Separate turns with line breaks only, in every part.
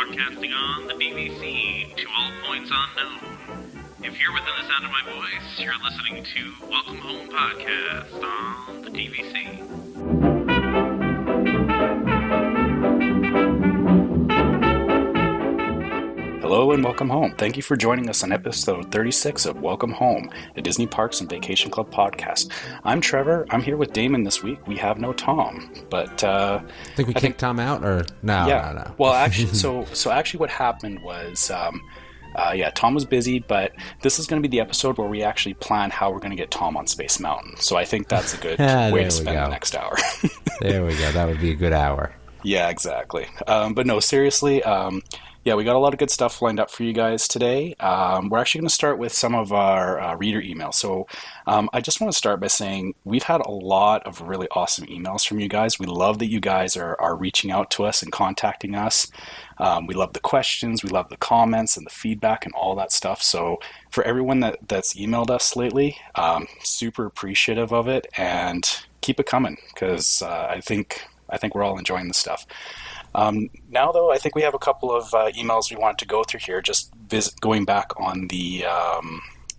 broadcasting on the DVC to all points unknown. If you're within the sound of my voice, you're listening to Welcome Home Podcast on the DVC.
Hello and welcome home. Thank you for joining us on episode 36 of Welcome Home, a Disney Parks and Vacation Club podcast. I'm Trevor. I'm here with Damon this week. We have no Tom, but
I think we kicked Tom out, or no? No.
Well, actually, so actually, what happened was, Tom was busy, but this is going to be the episode where we actually plan how we're going to get Tom on Space Mountain. So I think that's a good way to spend the next hour.
There we go. That would be a good hour.
Yeah, exactly. But no, seriously. Yeah, we got a lot of good stuff lined up for you guys today. We're actually going to start with some of our reader emails. So I just want to start by saying we've had a lot of really awesome emails from you guys. We love that you guys are reaching out to us and contacting us. We love the questions, we love the comments and the feedback and all that stuff. So for everyone that's emailed us lately, super appreciative of it, and keep it coming because I think we're all enjoying the stuff. Now, though, I think we have a couple of emails we wanted to go through here, just going back on the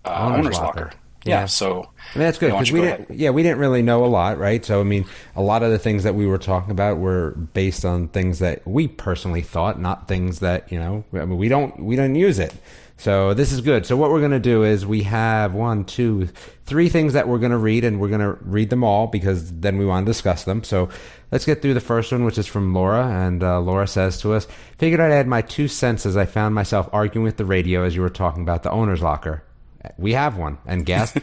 owner's locker. Yeah, so
I mean, that's good because we didn't really know a lot, right? So I mean, a lot of the things that we were talking about were based on things that we personally thought, not things that we don't use it. So this is good. So what we're going to do is we have 1, 2, 3 things that we're going to read, and we're going to read them all because then we want to discuss them. So let's get through the first one, which is from Laura. And Laura says to us, figured I'd add my 2 cents as I found myself arguing with the radio as you were talking about the owner's locker. We have one. And guess,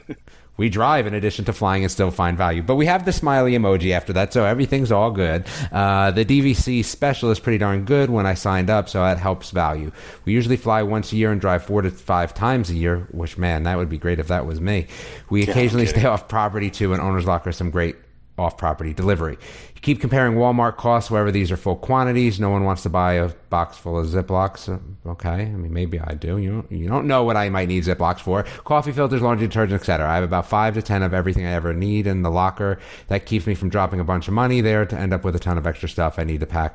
we drive in addition to flying and still find value. But we have the smiley emoji after that, so everything's all good. The DVC special is pretty darn good when I signed up, so that helps value. We usually fly once a year and drive 4 to 5 times a year, which, man, that would be great if that was me. We occasionally stay off property, too, and owner's locker some great off-property delivery. You keep comparing Walmart costs wherever these are full quantities. No one wants to buy a box full of Ziplocs. Okay, I mean, maybe I do. You don't know what I might need Ziplocs for. Coffee filters, laundry detergent, etc. I have about 5 to 10 of everything I ever need in the locker. That keeps me from dropping a bunch of money there to end up with a ton of extra stuff I need to pack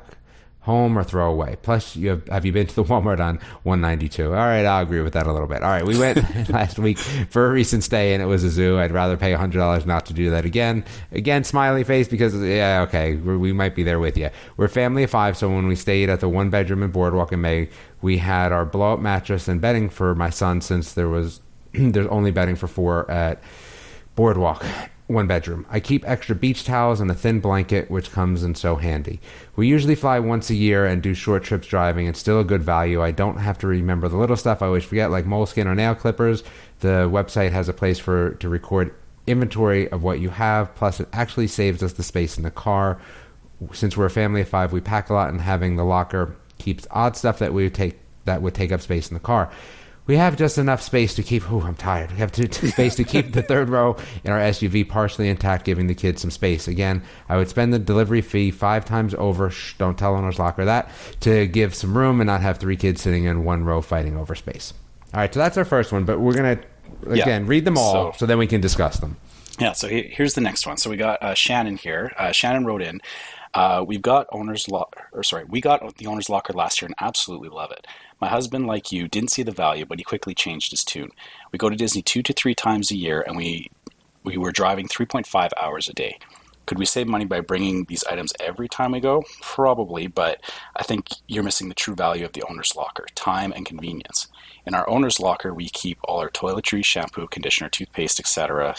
home or throw away. Plus, have you been to the Walmart on 192? All right, I'll agree with that a little bit. All right, we went last week for a recent stay, and it was a zoo. I'd rather pay $100 not to do that again. Again, smiley face because, yeah, okay, we might be there with you. We're a family of 5, so when we stayed at the 1-bedroom in Boardwalk in May, we had our blow-up mattress and bedding for my son since there's only bedding for 4 at Boardwalk. 1 bedroom. I keep extra beach towels and a thin blanket, which comes in so handy. We usually fly once a year and do short trips driving. It's still a good value. I don't have to remember the little stuff I always forget, like moleskin or nail clippers. The website has a place to record inventory of what you have. Plus, it actually saves us the space in the car. Since we're a family of 5, we pack a lot, and having the locker keeps odd stuff that would take up space in the car. We have just enough space to keep... I'm tired. We have space to keep the 3rd row in our SUV partially intact, giving the kids some space. Again, I would spend the delivery fee 5 times over, don't tell owner's locker that, to give some room and not have 3 kids sitting in 1 row fighting over space. All right, so that's our first one, but we're going to, again, read them all so then we can discuss them.
Yeah, so here's the next one. So we got Shannon here. Shannon wrote in, we got the owner's locker last year and absolutely love it. My husband, like you, didn't see the value, but he quickly changed his tune. We go to Disney 2 to 3 times a year, and we were driving 3.5 hours a day. Could we save money by bringing these items every time we go? Probably, but I think you're missing the true value of the owner's locker, time and convenience. In our owner's locker, we keep all our toiletries, shampoo, conditioner, toothpaste, etc.,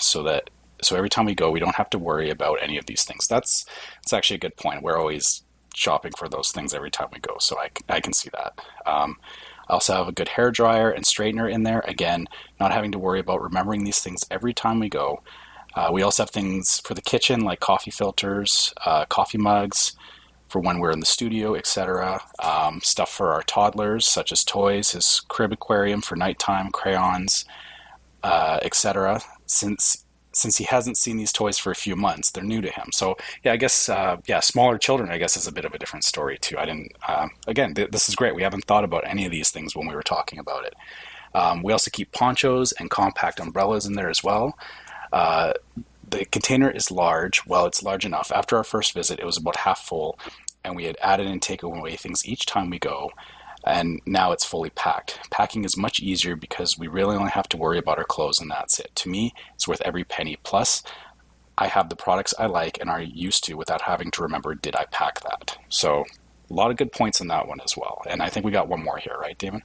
so every time we go, we don't have to worry about any of these things. That's actually a good point. We're always shopping for those things every time we go, so I can see that. I also have a good hair dryer and straightener in there. Again, not having to worry about remembering these things every time we go. We also have things for the kitchen like coffee filters, coffee mugs for when we're in the studio, etc. Stuff for our toddlers such as toys, his crib aquarium for nighttime, crayons, etc. Since he hasn't seen these toys for a few months, they're new to him. So yeah, I guess, smaller children, I guess, is a bit of a different story too. This is great. We haven't thought about any of these things when we were talking about it. We also keep ponchos and compact umbrellas in there as well. The container is large. Well, it's large enough. After our first visit, it was about half full, and we had added and taken away things each time we go. and now it's fully packed. Packing is much easier because we really only have to worry about our clothes and that's it. To me, it's worth every penny. Plus, I have the products I like and are used to without having to remember, did I pack that? So a lot of good points in that one as well. And I think we got one more here, right, Damon?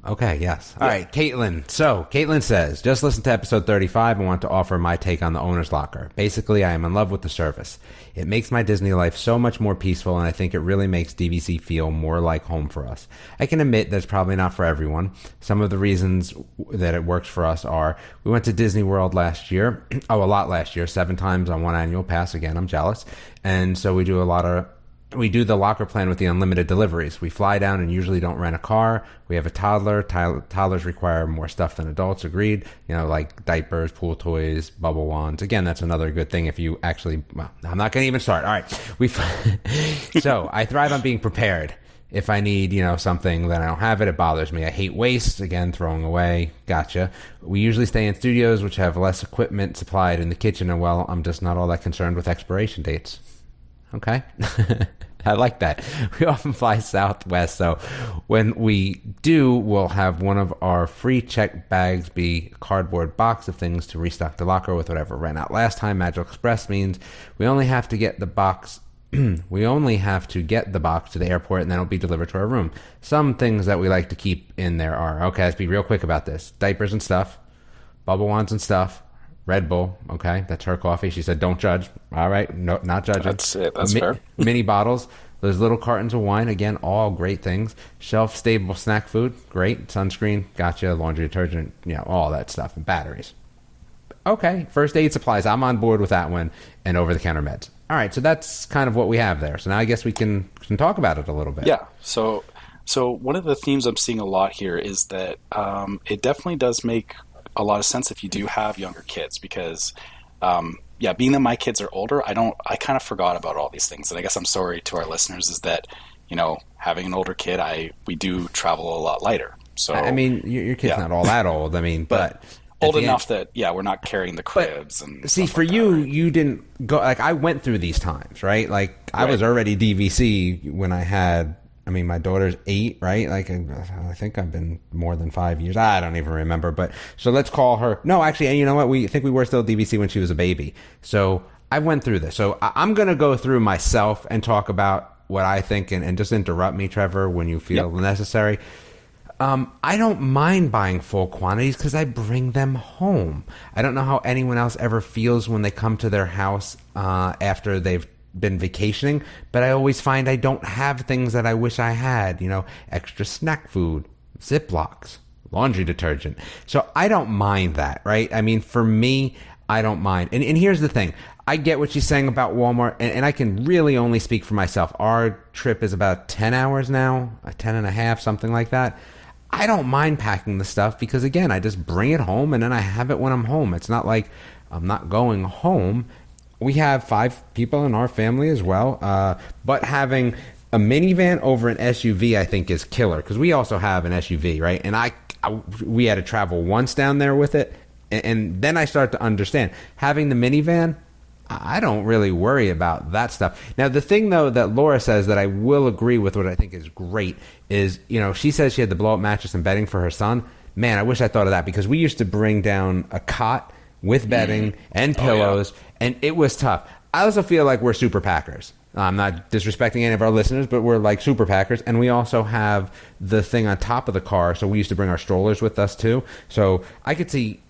Okay, yes. All right, Caitlin. So, Caitlin says, just listen to episode 35 and want to offer my take on the owner's locker. Basically, I am in love with the service. It makes my Disney life so much more peaceful, and I think it really makes DVC feel more like home for us. I can admit that's probably not for everyone. Some of the reasons that it works for us are, we went to Disney World last year. A lot last year, 7 times on one annual pass. Again, I'm jealous. And so we do the locker plan with the unlimited deliveries. We fly down and usually don't rent a car. We have a toddler. Toddlers require more stuff than adults, agreed. Like diapers, pool toys, bubble wands. Again, that's another good thing if you actually, well, I'm not going to even start. All right. So I thrive on being prepared. If I need, something, then I don't have it. It bothers me. I hate waste. Again, throwing away. Gotcha. We usually stay in studios, which have less equipment supplied in the kitchen. And well, I'm just not all that concerned with expiration dates. Okay. I like that. We often fly Southwest, so when we do, we'll have one of our free check bags be a cardboard box of things to restock the locker with whatever ran out last time. Magical Express means we only have to get the box to the airport, and then it'll be delivered to our room. Some things that we like to keep in there are, okay, let's be real quick about this. Diapers and stuff, bubble wands and stuff, Red Bull, okay, that's her coffee. She said, don't judge. All right, no, not judging.
That's it, that's fair.
Mini bottles, those little cartons of wine, again, all great things. Shelf-stable snack food, great. Sunscreen, gotcha. Laundry detergent, all that stuff. And batteries. Okay, first aid supplies, I'm on board with that one. And over-the-counter meds. All right, so that's kind of what we have there. So now I guess we can talk about it a little bit.
Yeah, so one of the themes I'm seeing a lot here is that it definitely does make a lot of sense if you do have younger kids, because being that my kids are older, I kind of forgot about all these things. And I guess I'm sorry to our listeners is that, having an older kid, we do travel a lot lighter. So
I mean, your kid's not all that old. I mean, but
old enough that we're not carrying the cribs. And
see, for you didn't go, like, I went through these times, right? Like I was already DVC when I had, my daughter's 8, right? Like, I think I've been more than 5 years. I don't even remember. But so let's call her. No, actually, and you know what? We think we were still DVC when she was a baby. So I went through this. So I'm going to go through myself and talk about what I think, and just interrupt me, Trevor, when you feel necessary. I don't mind buying full quantities because I bring them home. I don't know how anyone else ever feels when they come to their house after they've been vacationing, but I always find I don't have things that I wish I had, extra snack food, Ziplocs, laundry detergent. So I don't mind that, right? I mean, for me, I don't mind. And here's the thing. I get what she's saying about Walmart, and I can really only speak for myself. Our trip is about 10 hours now, 10 and a half, something like that. I don't mind packing the stuff because, again, I just bring it home and then I have it when I'm home. It's not like I'm not going home. We have 5 people in our family as well, but having a minivan over an SUV, I think, is killer because we also have an SUV, right? And we had to travel once down there with it, and then I start to understand. Having the minivan, I don't really worry about that stuff. Now, the thing, though, that Laura says that I will agree with, what I think is great, is, she says she had the blow-up mattress and bedding for her son. Man, I wish I thought of that because we used to bring down a cot with bedding and pillows, and it was tough. I also feel like we're super packers. I'm not disrespecting any of our listeners, but we're like super packers, and we also have the thing on top of the car, so we used to bring our strollers with us too. So I could see,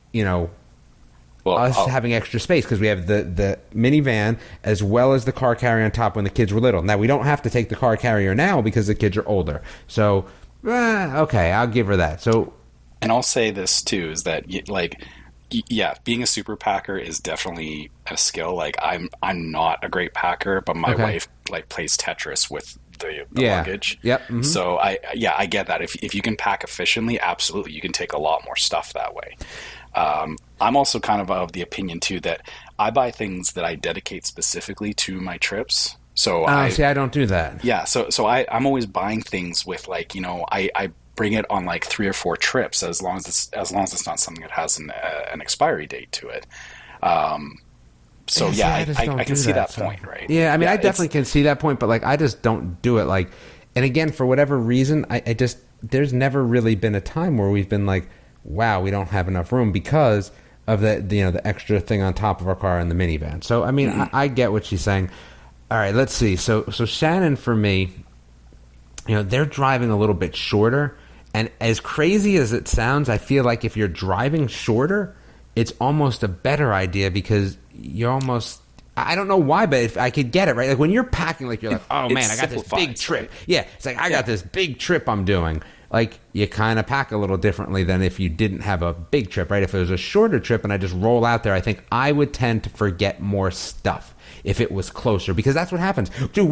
having extra space because we have the minivan as well as the car carrier on top when the kids were little. Now, we don't have to take the car carrier now because the kids are older. So, okay, I'll give her that. So,
and I'll say this too, is that, being a super packer is definitely a skill. Like, I'm not a great packer, but my wife plays Tetris with the luggage.
Yep. Mm-hmm.
So I get that. If you can pack efficiently, absolutely, you can take a lot more stuff that way. I'm also kind of the opinion too that I buy things that I dedicate specifically to my trips. So I
don't do that.
Yeah. So I'm always buying things with I bring it on like 3 or 4 trips as long as it's not something that has an expiry date to it. I can see that point, right?
Yeah, I mean, I definitely can see that point, but I just don't do it. And again, for whatever reason, I just, there's never really been a time where we've been like, wow, we don't have enough room because of the extra thing on top of our car in the minivan. So, I mean, I get what she's saying. All right, let's see. So Shannon, for me, they're driving a little bit shorter. And as crazy as it sounds, I feel like if you're driving shorter, it's almost a better idea because you're almost, I don't know why, but if I could get it, right? Like when you're packing, like you're like, oh man, I got this big trip. Right? Yeah, it's like, I got this big trip I'm doing. Like you kind of pack a little differently than if you didn't have a big trip, right? If it was a shorter trip and I just roll out there, I think I would tend to forget more stuff if it was closer, because that's what happens. Dude,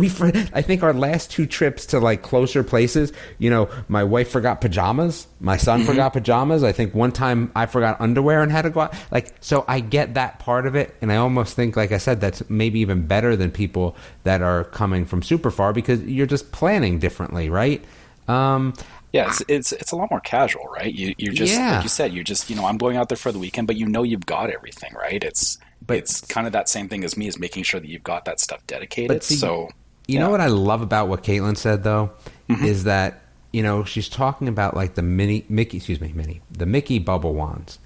I think our last 2 trips to like closer places, my wife forgot pajamas, my son forgot pajamas. I think one time I forgot underwear and had to go out. Like, so I get that part of it, and I almost think, like I said, that's maybe even better than people that are coming from super far because you're just planning differently, right?
Yeah, it's a lot more casual, right? You're just like you said, you're just I'm going out there for the weekend, but you've got everything, right? It's kind of that same thing as me, is making sure that you've got that stuff dedicated.
See, you know what I love about what Caitlin said though, is that she's talking about like the Mickey bubble wands.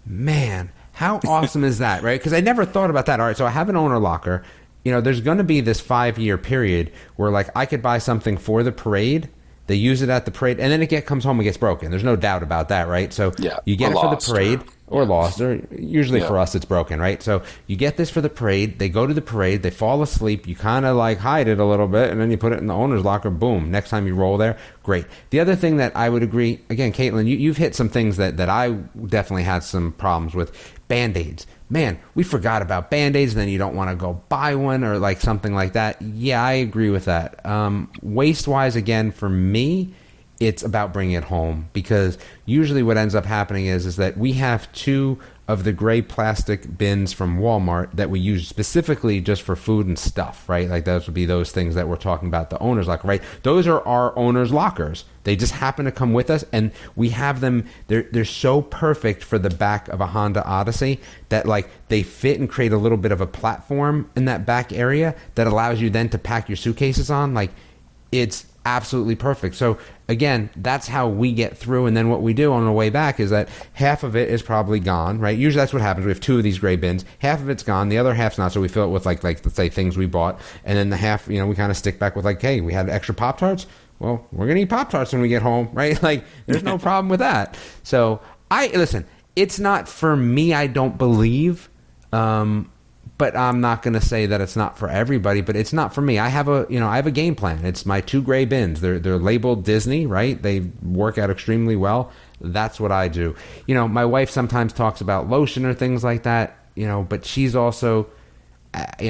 Man, how awesome is that, right? Because I never thought about that. All right, so I have an owner locker. There's going to be this 5-year period where like I could buy something for the parade. They use it at the parade, and then it comes home and gets broken. There's no doubt about that, right? So you get it for the parade, or lost, or usually for us it's broken, right? So you get this for the parade. They go to the parade. They fall asleep. You kind of like hide it a little bit, and then you put it in the owner's locker. Boom. Next time you roll there, great. The other thing that I would agree, again, Caitlin, you've hit some things that I definitely had some problems with. Band-Aids. Man, we forgot about Band-Aids, and then you don't want to go buy one or like something like that. Yeah, I agree with that. Waste-wise, again, for me, it's about bringing it home, because usually what ends up happening is that we have 2 of the gray plastic bins from Walmart that we use specifically just for food and stuff, right? Like those would be those things that we're talking about, the owner's locker, right? Those are our owner's lockers. They just happen to come with us, and we have them. They're so perfect for the back of a Honda Odyssey that like they fit and create a little bit of a platform in that back area that allows you then to pack your suitcases on. Like it's absolutely perfect. So again, that's how we get through. And then what we do on the way back is that half of it is probably gone, right? Usually that's what happens. We have 2 of these gray bins. Half of it's gone. The other half's not. So we fill it with like let's say things we bought. And then the half, we kind of stick back with like, hey, we had extra Pop-Tarts. Well, we're going to eat Pop-Tarts when we get home, right? Like there's no problem with that. So listen, it's not for me, I don't believe. But I'm not going to say that it's not for everybody, but it's not for me. I have a game plan. It's my 2 gray bins. They're labeled Disney, right? They work out extremely well. That's what I do. My wife sometimes talks about lotion or things like that, but she's also,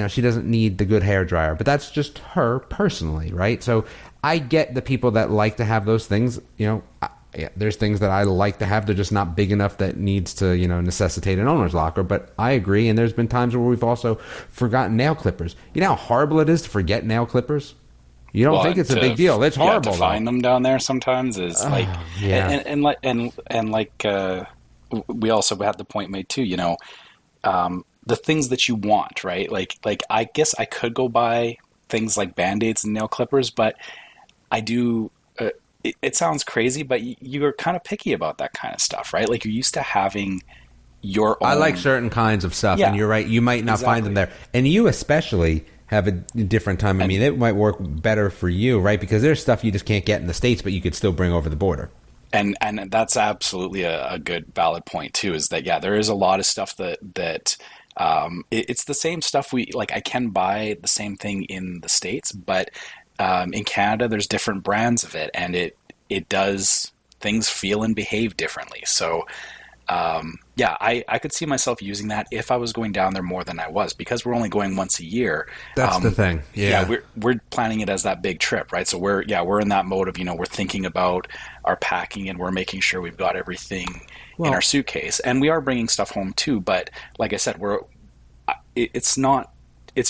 she doesn't need the good hair dryer, but that's just her personally, right? So I get the people that like to have those things, there's things that I like to have. They're just not big enough that needs to, necessitate an owner's locker. But I agree. And there's been times where we've also forgotten nail clippers. You know how horrible it is to forget nail clippers? You don't think it's a big deal. It's horrible.
To find them down there sometimes is we also had the point made too, the things that you want, right? Like I guess I could go buy things like Band-Aids and nail clippers, but I do, it sounds crazy, but you're kind of picky about that kind of stuff, right? Like you're used to having your own.
I like certain kinds of stuff, and you're right. You might not find them there. And you especially have a different time. I mean, it might work better for you, right? Because there's stuff you just can't get in the States, but you could still bring over the border.
And that's absolutely a good, valid point too, is that, there is a lot of stuff that it's the same stuff I can buy the same thing in the States, but in Canada, there's different brands of it, and it does things feel and behave differently. So, I could see myself using that if I was going down there more than I was, because we're only going once a year.
That's the thing. Yeah,
we're planning it as that big trip, right? So we're in that mode of we're thinking about our packing, and we're making sure we've got everything in our suitcase, and we are bringing stuff home too. But like I said, it's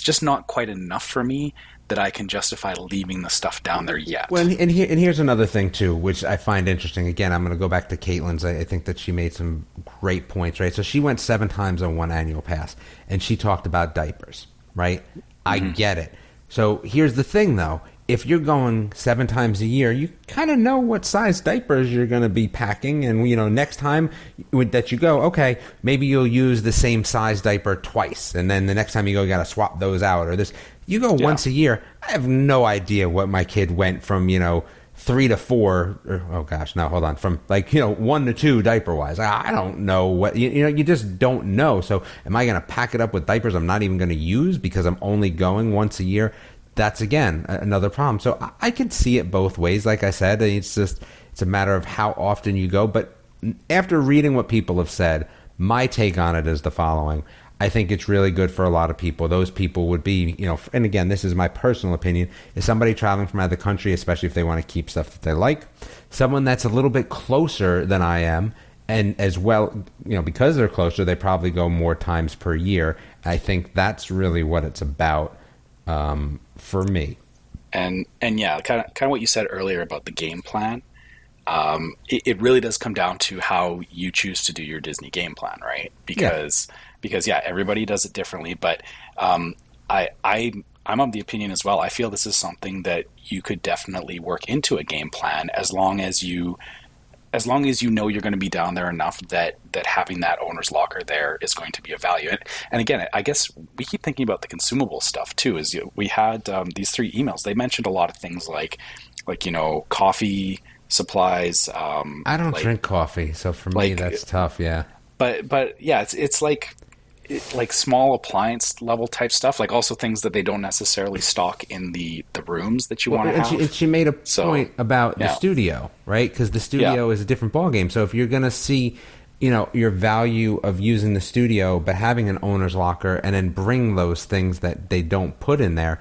just not quite enough for me that I can justify leaving the stuff down there yet.
Well, and here's another thing too, which I find interesting. Again, I'm going to go back to Caitlin's. I think that she made some great points, right? So she went 7 times on one annual pass, and she talked about diapers, right? I get it. So here's the thing, though. if you're going 7 times a year, you kind of know what size diapers you're going to be packing. And, next time that you go, okay, maybe you'll use the same size diaper twice. And then the next time you go, you got to swap those out. Or this, you go once a year. I have no idea what my kid went from, 3 to 4, or, oh gosh, no, hold on, from 1 to 2 diaper wise. I don't know what, you just don't know. So am I going to pack it up with diapers I'm not even going to use because I'm only going once a year? That's, again, another problem. So I can see it both ways. Like I said, it's a matter of how often you go. But after reading what people have said, my take on it is the following. I think it's really good for a lot of people. Those people would be, and again, this is my personal opinion, is somebody traveling from out of the country, especially if they want to keep stuff that they like, someone that's a little bit closer than I am, and as well, because they're closer, they probably go more times per year. I think that's really what it's about. For me.
And yeah, kind of what you said earlier about the game plan. It really does come down to how you choose to do your Disney game plan, right? Because everybody does it differently. But I'm of the opinion as well. I feel this is something that you could definitely work into a game plan as long as you know you're going to be down there enough that having that owner's locker there is going to be of value. And again, I guess we keep thinking about the consumable stuff too. Is we had these 3 emails. They mentioned a lot of things like coffee supplies.
I don't drink coffee, so for me that's tough. Yeah,
but yeah, it's like small appliance level type stuff, like also things that they don't necessarily stock in the rooms that you want to have.
And she made a point about the studio, right? Because the studio is a different ballgame. So if you're going to see, your value of using the studio, but having an owner's locker and then bring those things that they don't put in there,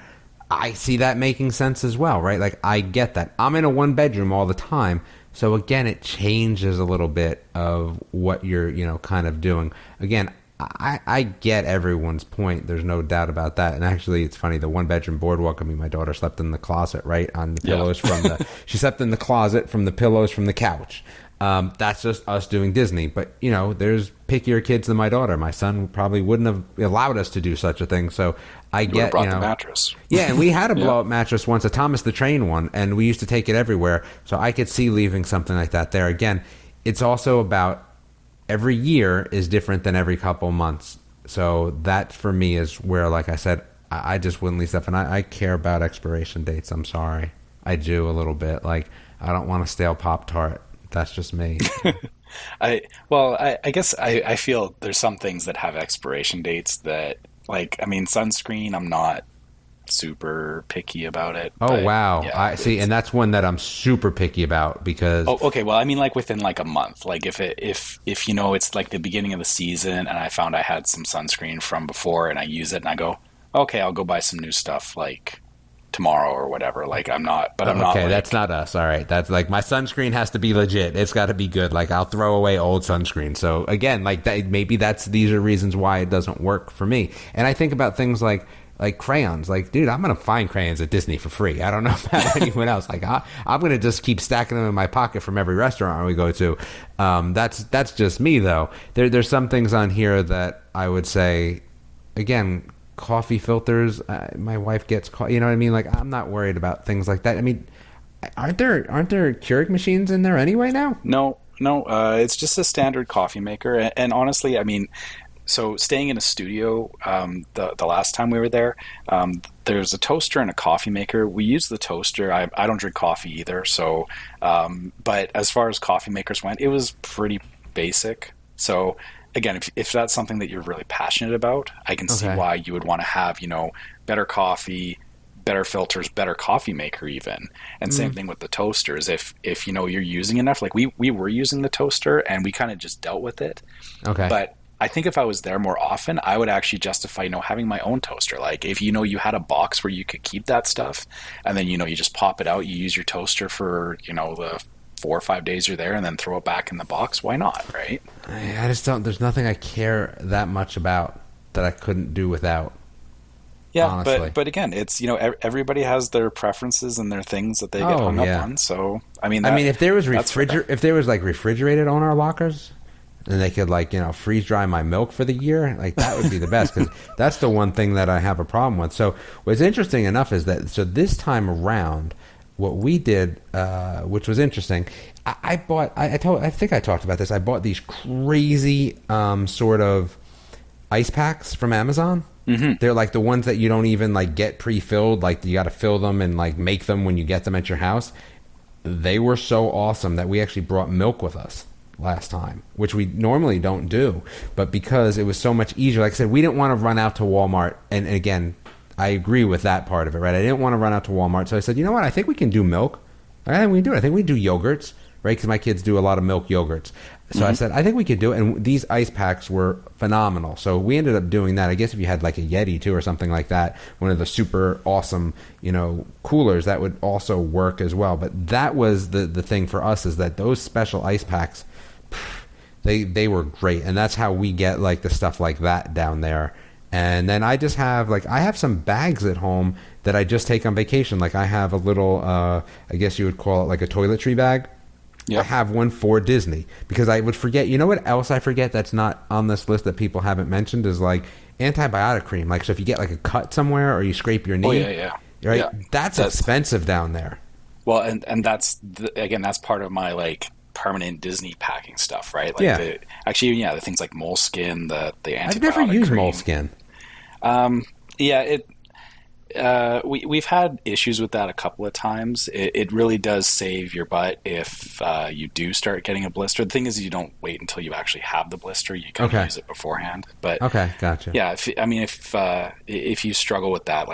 I see that making sense as well, right? Like, I get that. I'm in a 1-bedroom all the time. So again, it changes a little bit of what you're, kind of doing. Again, I get everyone's point. There's no doubt about that. And actually, it's funny. The 1-bedroom boardwalk. I mean, my daughter slept in the closet, right, on the pillows she slept in the closet from the pillows from the couch. That's just us doing Disney. But there's pickier kids than my daughter. My son probably wouldn't have allowed us to do such a thing. So I get,
brought the mattress.
Yeah, and we had a blow up mattress once, a Thomas the Train one, and we used to take it everywhere. So I could see leaving something like that there. Again, it's also about. Every year is different than every couple months. So that, for me, is where, like I said, I just wouldn't leave stuff. And I care about expiration dates. I'm sorry. I do a little bit. Like, I don't want a stale Pop-Tart. That's just me.
I guess I feel there's some things that have expiration dates that, sunscreen, I'm not super picky about it.
Oh, wow. Yeah, I see, and that's one that I'm super picky about because
okay, well, within a month, if it's like the beginning of the season and I found I had some sunscreen from before and I use it and I go, okay, I'll go buy some new stuff tomorrow or whatever. I'm not
okay, that's not us. All right, that's my sunscreen has to be legit. It's got to be good. I'll throw away old sunscreen. So again, maybe these are reasons why it doesn't work for me. And I think about things like crayons. Dude, I'm going to find crayons at Disney for free. I don't know about anyone else. I'm going to just keep stacking them in my pocket from every restaurant we go to. That's just me, though. There's some things on here that I would say, again, coffee filters. My wife gets, you know what I mean? I'm not worried about things like that. I mean, aren't there Keurig machines in there anyway now?
No. It's just a standard coffee maker. And honestly, so staying in a studio, the last time we were there, there's a toaster and a coffee maker. We use the toaster. I don't drink coffee either. So, but as far as coffee makers went, it was pretty basic. So again, if that's something that you're really passionate about, I can see why you would want to have, better coffee, better filters, better coffee maker even. And same thing with the toasters. If you're using enough, we were using the toaster and we kind of just dealt with it.
Okay.
But I think if I was there more often, I would actually justify, having my own toaster. If you had a box where you could keep that stuff, and then you just pop it out, you use your toaster for the 4 or 5 days you're there, and then throw it back in the box. Why not, right?
I just don't. There's nothing I care that much about that I couldn't do without.
Yeah,
honestly.
but again, it's everybody has their preferences and their things that they get hung up on. So if there was refrigerated on our lockers.
and they could freeze dry my milk for the year, like that would be the best, because that's the one thing that I have a problem with. So what's interesting enough is that this time around, what we did, which was interesting, I think I talked about this. I bought these crazy sort of ice packs from Amazon. Mm-hmm. They're like the ones that you don't even get pre-filled. Like you got to fill them and make them when you get them at your house. They were so awesome that we actually brought milk with us last time, which we normally don't do. But because it was so much easier, like I said, we didn't want to run out to Walmart. And again, I agree with that part of it, right? I didn't want to run out to Walmart. So I said, you know what? I think we can do milk. I think we can do it. I think we do yogurts, right? Because my kids do a lot of milk yogurts. So I said, I think we could do it. And these ice packs were phenomenal. So we ended up doing that. I guess if you had a Yeti too or something like that, one of the super awesome, coolers, that would also work as well. But that was the thing for us, is that those special ice packs, they were great. And that's how we get the stuff like that down there. And then I just have I have some bags at home that I just take on vacation. I have a little, I guess you would call it a toiletry bag. Yep. I have one for Disney, because I would forget. You know what else I forget that's not on this list that people haven't mentioned is antibiotic cream. So if you get a cut somewhere or you scrape your knee, right? Yeah. That's expensive down there.
Well, and that's that's part of my permanent Disney packing stuff, right? The things like moleskin, the antibiotic
I've never used
cream.
moleskin.
We've had issues with that a couple of times. It really does save your butt if you do start getting a blister. The thing is, you don't wait until you actually have the blister. You can use it beforehand. But
okay, gotcha.
Yeah, if you struggle with that,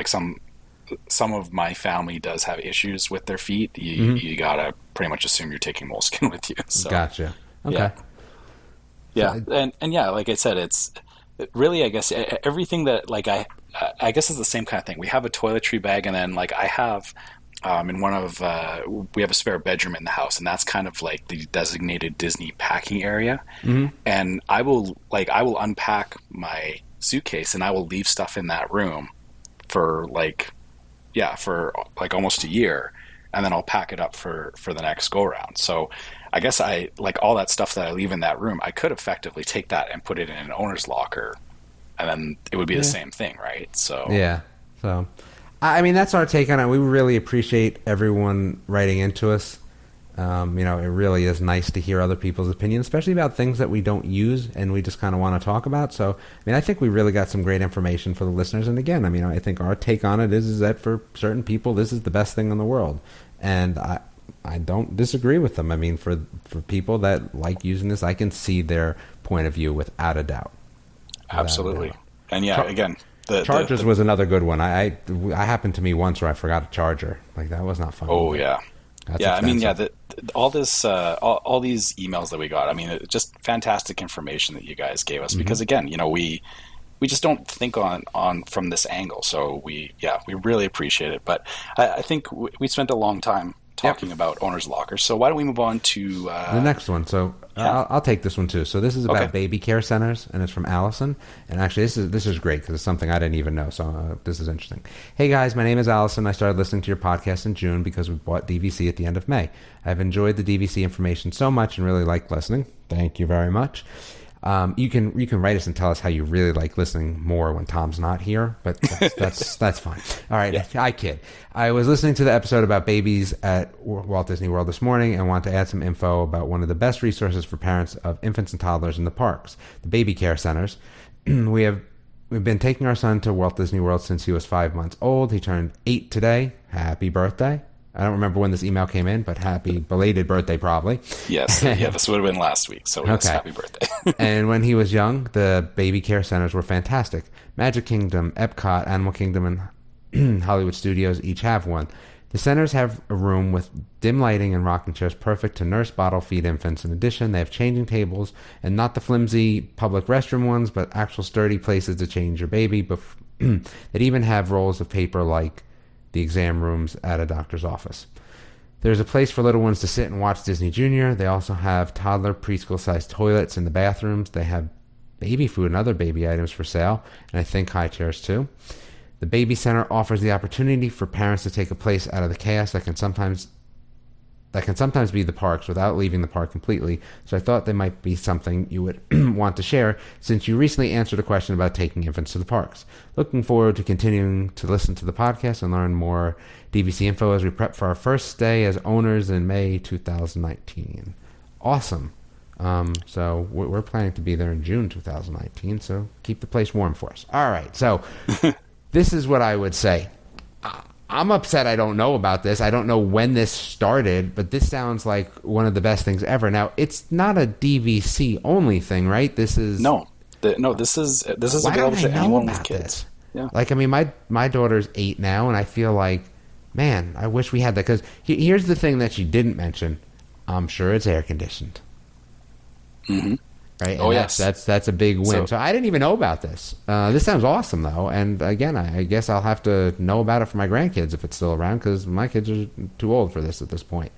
some of my family does have issues with their feet. You gotta pretty much assume you're taking moleskin with you. So,
gotcha. Okay.
Yeah, and like I said, it's really, I guess, everything that I guess it's the same kind of thing. We have a toiletry bag, and then I have in one of we have a spare bedroom in the house, and that's kind of the designated Disney packing area. Mm-hmm. And I will unpack my suitcase, and I will leave stuff in that room for almost a year, and then I'll pack it up for the next go around. So I guess all that stuff that I leave in that room, I could effectively take that and put it in an owner's locker, and then it would be the same thing, right? So
yeah. So that's our take on it. We really appreciate everyone writing into us. It really is nice to hear other people's opinions, especially about things that we don't use and we just kind of want to talk about. So, I think we really got some great information for the listeners. And again, I think our take on it is that for certain people, this is the best thing in the world. And I don't disagree with them. For people that like using this, I can see their point of view without a doubt.
Absolutely. And again, the
chargers was another good one. I happened to me once where I forgot a charger. That was not fun.
Oh yeah.
That's
expensive. All this, all these emails that we got. Just fantastic information that you guys gave us. Because again, we just don't think on from this angle. So we really appreciate it. But I think we spent a long time talking about owner's lockers. So why don't we move on to
the next one? So I'll take this one too. So this is about baby care centers, and it's from Allison. And actually, this is great because it's something I didn't even know. So this is interesting. Hey guys, my name is Allison. I started listening to your podcast in June because we bought DVC at the end of May. I've enjoyed the DVC information so much and really like listening. Thank you very much. You can write us and tell us how you really like listening more when Tom's not here, but that's fine. All right, yeah. I kid. I was listening to the episode about babies at Walt Disney World this morning and want to add some info about one of the best resources for parents of infants and toddlers in the parks, the baby care centers. We've been taking our son to Walt Disney World since he was 5 months old. He turned 8 today. Happy birthday. I don't remember when this email came in, but happy belated birthday probably.
Yes. Yeah, this would have been last week, so yes, happy birthday.
And when he was young, the baby care centers were fantastic. Magic Kingdom, Epcot, Animal Kingdom, and Hollywood Studios each have one. The centers have a room with dim lighting and rocking chairs perfect to nurse, bottle feed infants. In addition, they have changing tables, and not the flimsy public restroom ones, but actual sturdy places to change your baby. That even have rolls of paper like the exam rooms at a doctor's office. There's a place for little ones to sit and watch Disney Junior. They also have toddler preschool-sized toilets in the bathrooms. They have baby food and other baby items for sale, and I think high chairs too. The Baby Center offers the opportunity for parents to take a place out of the chaos that can sometimes that can sometimes be the parks without leaving the park completely. So I thought they might be something you would want to share, since you recently answered a question about taking infants to the parks. Looking forward to continuing to listen to the podcast and learn more DVC info as we prep for our first day as owners in May 2019. Awesome. So we're planning to be there in June 2019, so keep the place warm for us. All right, so this is what I would say. I'm upset I don't know about this. I don't know when this started, but this sounds like one of the best things ever. Now, it's not a DVC only thing, right? This is
this is available to anyone with kids. Yeah.
Like, I mean, my daughter's 8 now, and I feel like, man, I wish we had that. Because here's the thing that you didn't mention. I'm sure it's air conditioned.
Mm-hmm.
Right? And
yes.
That's a big win. So I didn't even know about this. This sounds awesome, though. And again, I guess I'll have to know about it for my grandkids if it's still around, because my kids are too old for this at this point.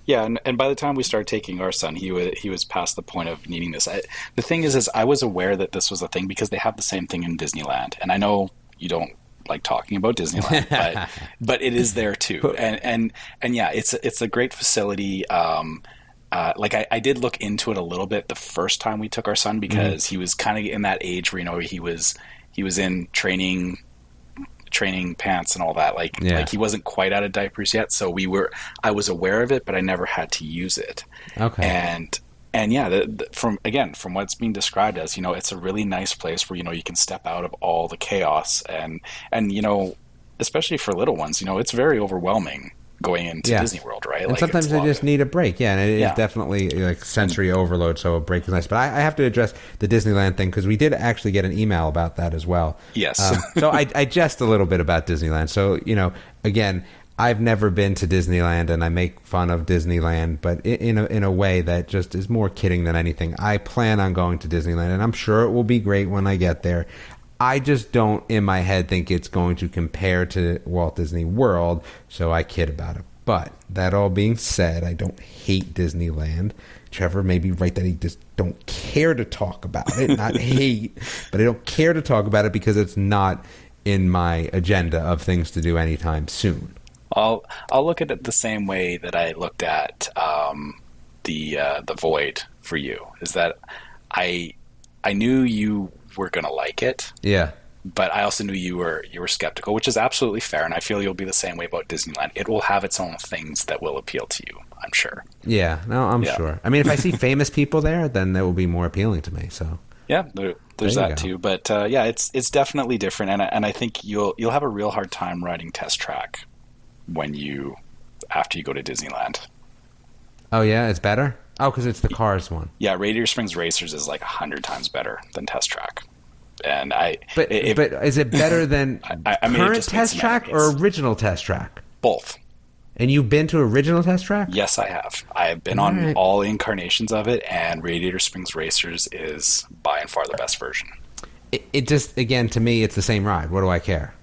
Yeah, and by the time we started taking our son, he was past the point of needing this. The thing is I was aware that this was a thing because they have the same thing in Disneyland. And I know you don't like talking about Disneyland, but it is there too. And yeah, it's a great facility. I did look into it a little bit the first time we took our son, because he was kind of in that age where, he was in training pants and all that. Like he wasn't quite out of diapers yet. So I was aware of it, but I never had to use it. Okay. And yeah, from what's being described as, it's a really nice place where, you can step out of all the chaos and, especially for little ones, it's very overwhelming going into Disney World, right?
And sometimes they just need a break. Yeah, and it is definitely like sensory overload, so a break is nice. But I have to address the Disneyland thing, because we did actually get an email about that as well.
Yes.
So I jest a little bit about Disneyland. So, again, I've never been to Disneyland, and I make fun of Disneyland, but in a way that just is more kidding than anything. I plan on going to Disneyland, and I'm sure it will be great when I get there. I just don't, in my head, think it's going to compare to Walt Disney World, so I kid about it. But that all being said, I don't hate Disneyland. Trevor may be right that he just don't care to talk about it, not hate, but I don't care to talk about it because it's not in my agenda of things to do anytime soon.
I'll look at it the same way that I looked at the Void for you. Is that I knew you were going to like it.
Yeah.
But I also knew you were skeptical, which is absolutely fair, and I feel you'll be the same way about Disneyland. It will have its own things that will appeal to you, I'm sure.
Yeah, no, I'm sure. I mean, if I see famous people there, then that will be more appealing to me. So
yeah, there's that too. But yeah, it's definitely different, and I think you'll have a real hard time riding Test Track after you go to Disneyland.
Oh yeah, it's better. Oh, because it's the Cars one.
Yeah, Radiator Springs Racers is like 100 times better than Test Track. And
but is it better than current Test Track or original Test Track?
Both.
And you've been to original Test Track?
Yes, I have. I have been on all incarnations of it, and Radiator Springs Racers is by and far the best version.
It just, again, to me, it's the same ride. What do I care?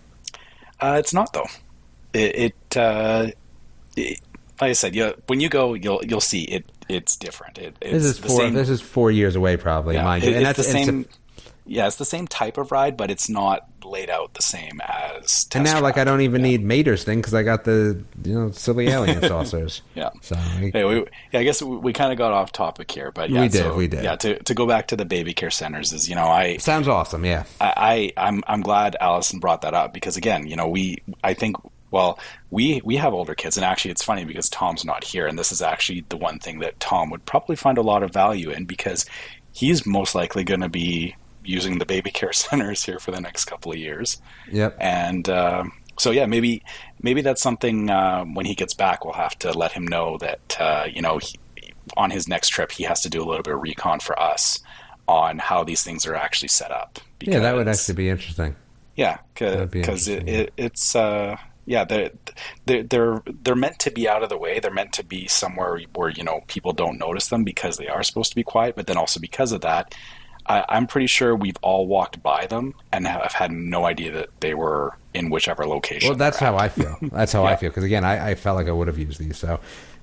It's not, though. Like I said, when you go, you'll see it. It's different. This
is 4 years away, probably, mind you. And
it's the same. It's the same type of ride, but it's not laid out the same as Test
And now,
Track.
like, I don't even need Mater's thing because I got the silly alien saucers.
Yeah.
So
I guess we kind of got off topic here, but yeah,
we did.
Yeah, to go back to the baby care centers is
sounds awesome. Yeah.
I'm glad Allison brought that up because again, we have older kids, and actually it's funny because Tom's not here, and this is actually the one thing that Tom would probably find a lot of value in because he's most likely going to be using the baby care centers here for the next couple of years.
Yep.
And so yeah, maybe that's something when he gets back, we'll have to let him know that on his next trip he has to do a little bit of recon for us on how these things are actually set up. Because,
yeah, that would actually be interesting.
Yeah, because it's they're meant to be out of the way. They're meant to be somewhere where people don't notice them because they are supposed to be quiet. But then also because of that, I'm pretty sure we've all walked by them and have had no idea that they were in whichever location.
Well, that's how I feel. That's how I feel. Because again, I felt like I would have used these. So,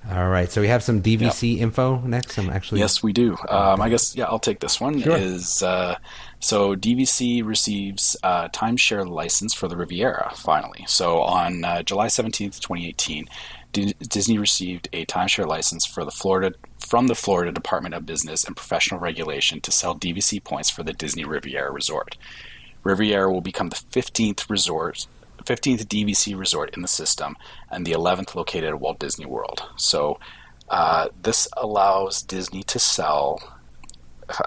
all right. So we have some DVC info next.
Yes, we do. I guess I'll take this one. Sure. So DVC receives a timeshare license for the Riviera finally. So on July 17th, 2018. Disney received a timeshare license from the Florida Department of Business and Professional Regulation to sell DVC points for the Disney Riviera Resort. Riviera will become the 15th DVC resort in the system and the 11th located at Walt Disney World. So this allows Disney to sell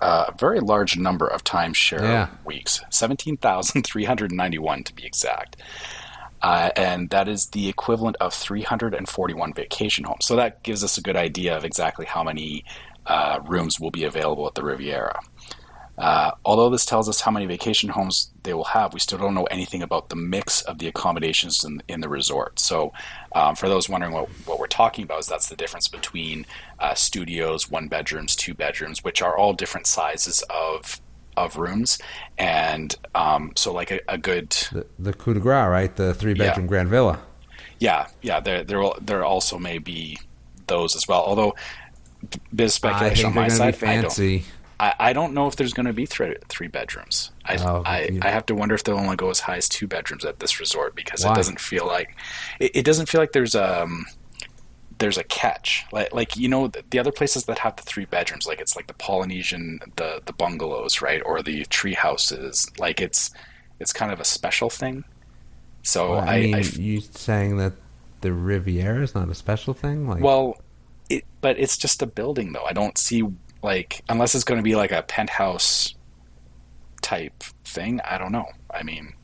a very large number of timeshare weeks, 17,391 to be exact. And that is the equivalent of 341 vacation homes. So that gives us a good idea of exactly how many rooms will be available at the Riviera. Although this tells us how many vacation homes they will have, we still don't know anything about the mix of the accommodations in the resort. So for those wondering what we're talking about, is that's the difference between studios, 1 bedrooms, 2 bedrooms, which are all different sizes of rooms. And so like a good...
The coup de grace, right? The 3-bedroom Grand Villa. Yeah.
There also may be those as well. Although, bit of speculation on my side.
Fancy.
I don't know if there's going to be 3 bedrooms. I have to wonder if they'll only go as high as 2 bedrooms at this resort, because it doesn't feel like there's a catch. Like the other places that have the 3 bedrooms, like it's like the Polynesian, the bungalows, right, or the tree houses. Like it's kind of a special thing. So
well, you saying that the Riviera is not a special thing?
But it's just a building, though. I don't see. Like, unless it's going to be like a penthouse type thing, I don't know. I mean,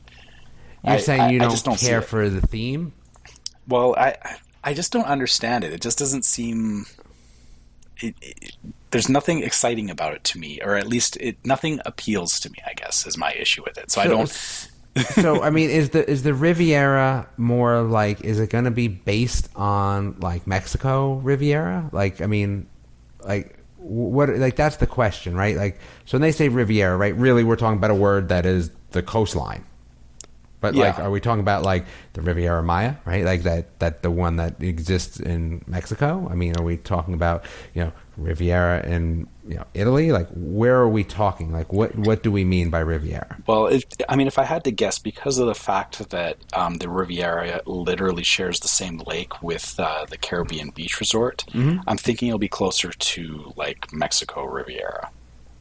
you're saying you don't care for the theme?
Well, I just don't understand it. It just doesn't seem. There's nothing exciting about it to me, or at least nothing appeals to me, I guess, is my issue with it. So I don't.
So I mean, is the Riviera more like? Is it going to be based on like Mexico Riviera? Like, I mean, like. What, like, that's the question, right? Like, so when they say Riviera, right, really we're talking about a word that is the coastline. But like, are we talking about like the Riviera Maya, right? Like that the one that exists in Mexico? I mean, are we talking about, Riviera in, Italy? Like, where are we talking? Like, what do we mean by Riviera?
Well, if I had to guess, because of the fact that the Riviera literally shares the same lake with the Caribbean Beach Resort, I'm thinking it'll be closer to like Mexico Riviera.